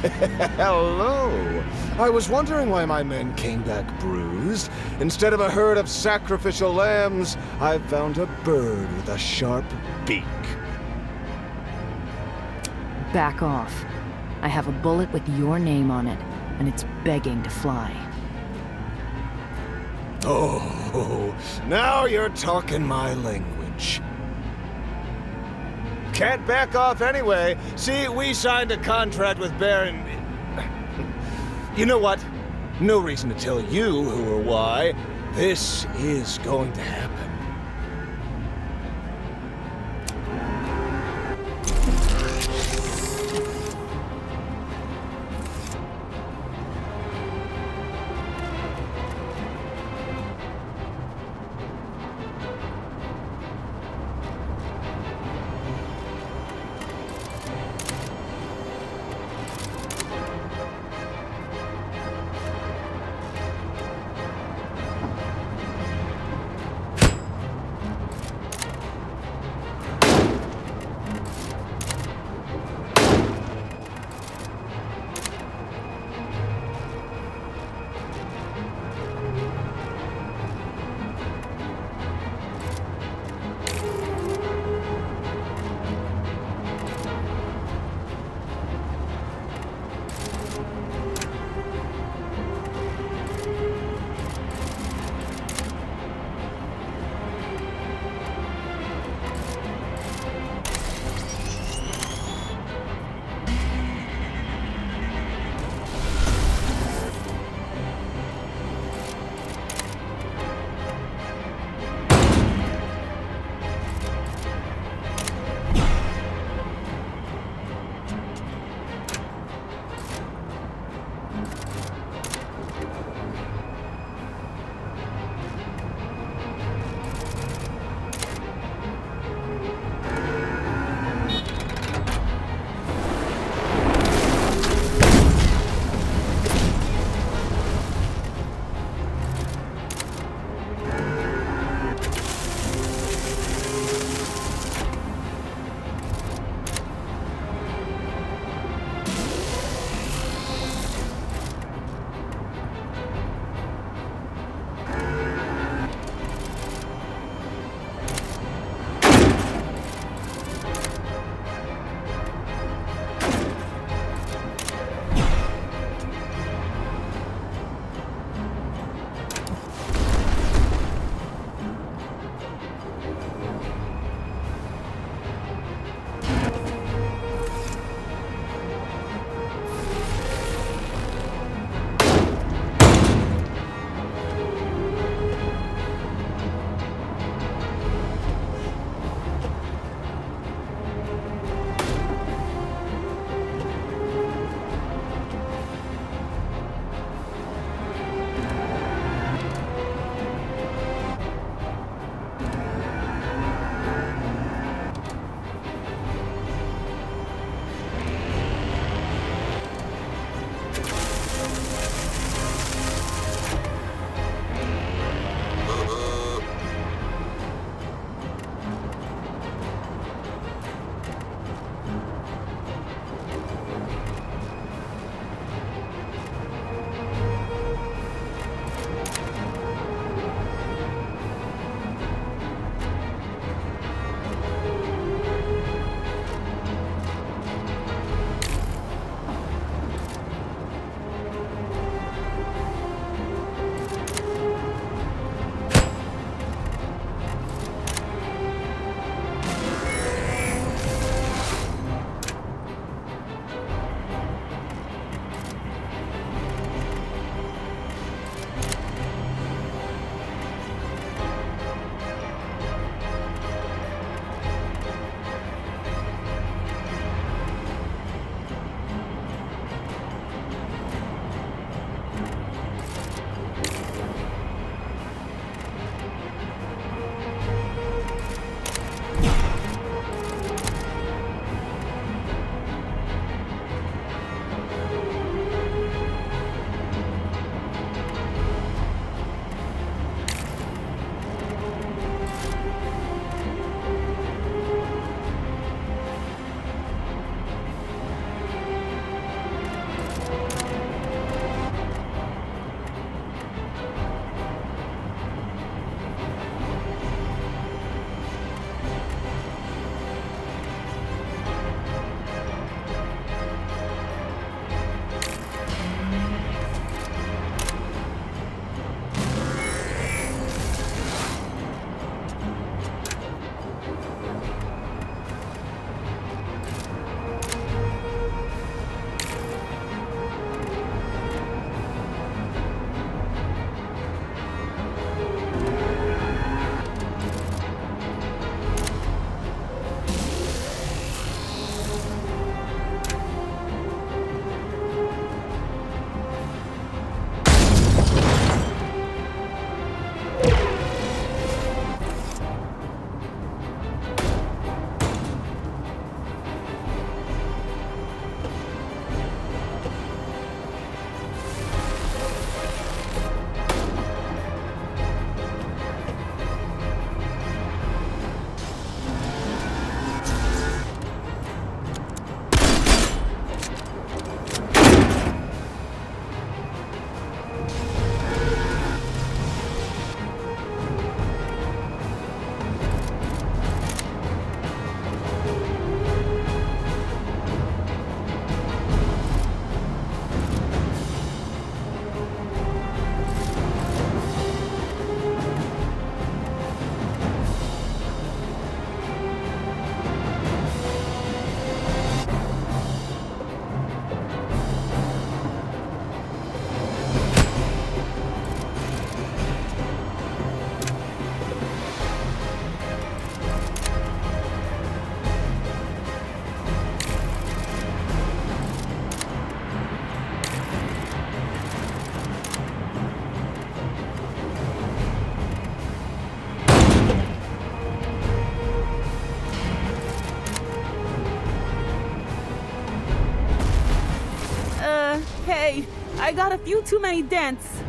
S19: Hello! I was wondering why my men came back bruised. Instead of a herd of sacrificial lambs, I found a bird with a sharp beak.
S2: Back off. I have a bullet with your name on it, and it's begging to fly.
S19: Oh, now you're talking my language. Can't back off anyway. See, we signed a contract with Baron... You know what? No reason to tell you who or why. This is going to happen.
S3: I got a few too many dents.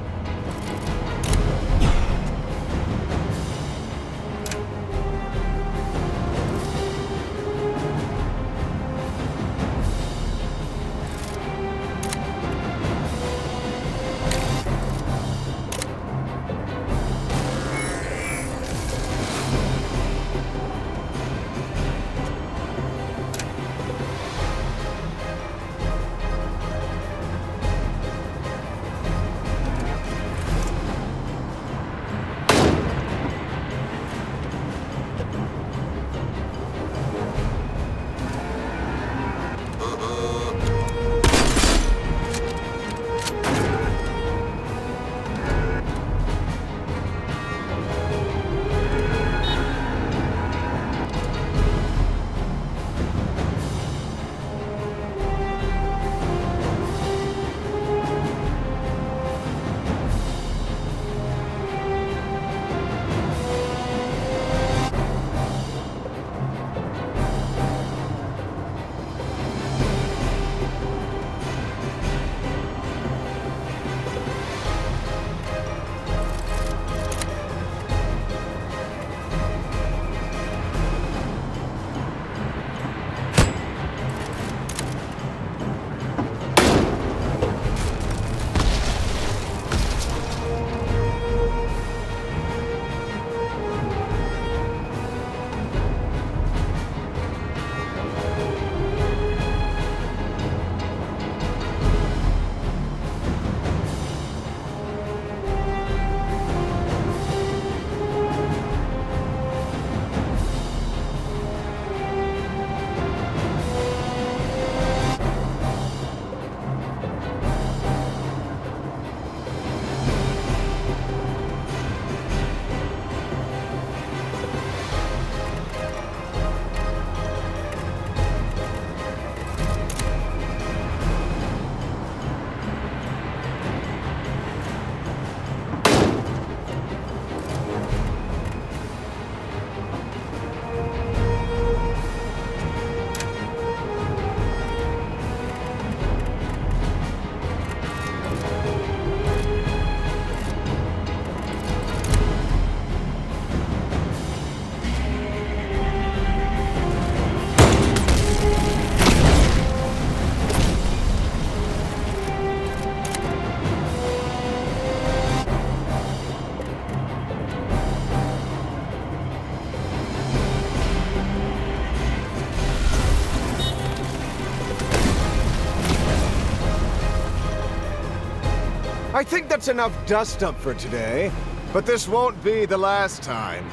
S19: I think that's enough dust-up for today, but this won't be the last time.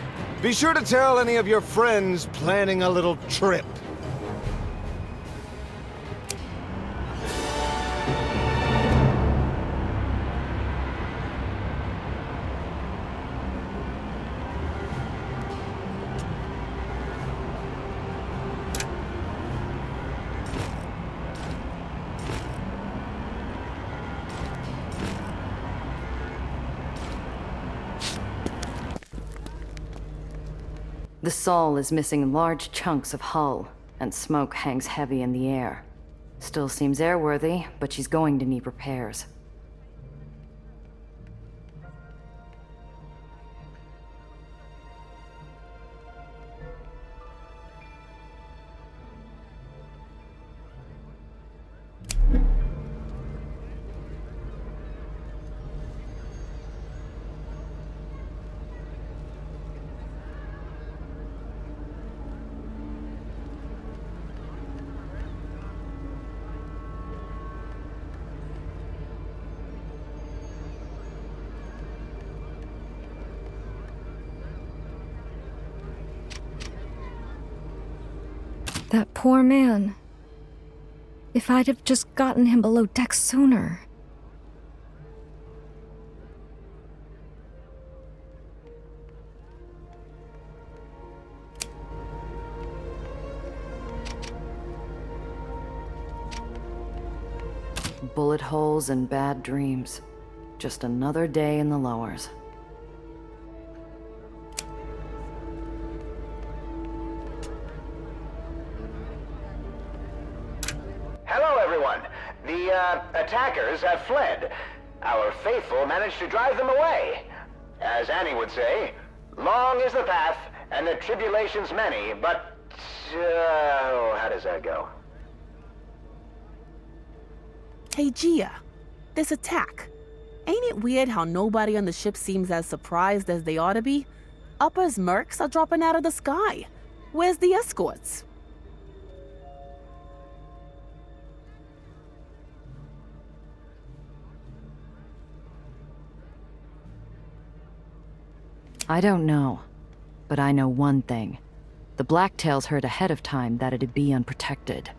S19: Be sure to tell any of your friends planning a little trip.
S2: The Sol is missing large chunks of hull, and smoke hangs heavy in the air. Still seems airworthy, but she's going to need repairs.
S16: That poor man. If I'd have just gotten him below deck sooner.
S2: Bullet holes and bad dreams. Just another day in the lowers.
S17: Hello, everyone. The attackers have fled. Our faithful managed to drive them away. As Annie would say, long is the path, and the tribulations many, but... how does that go?
S3: Hey, Gia. This attack. Ain't it weird how nobody on the ship seems as surprised as they ought to be? Upper's mercs are dropping out of the sky. Where's the escorts?
S2: I don't know, but I know one thing. The Blacktails heard ahead of time that it'd be unprotected.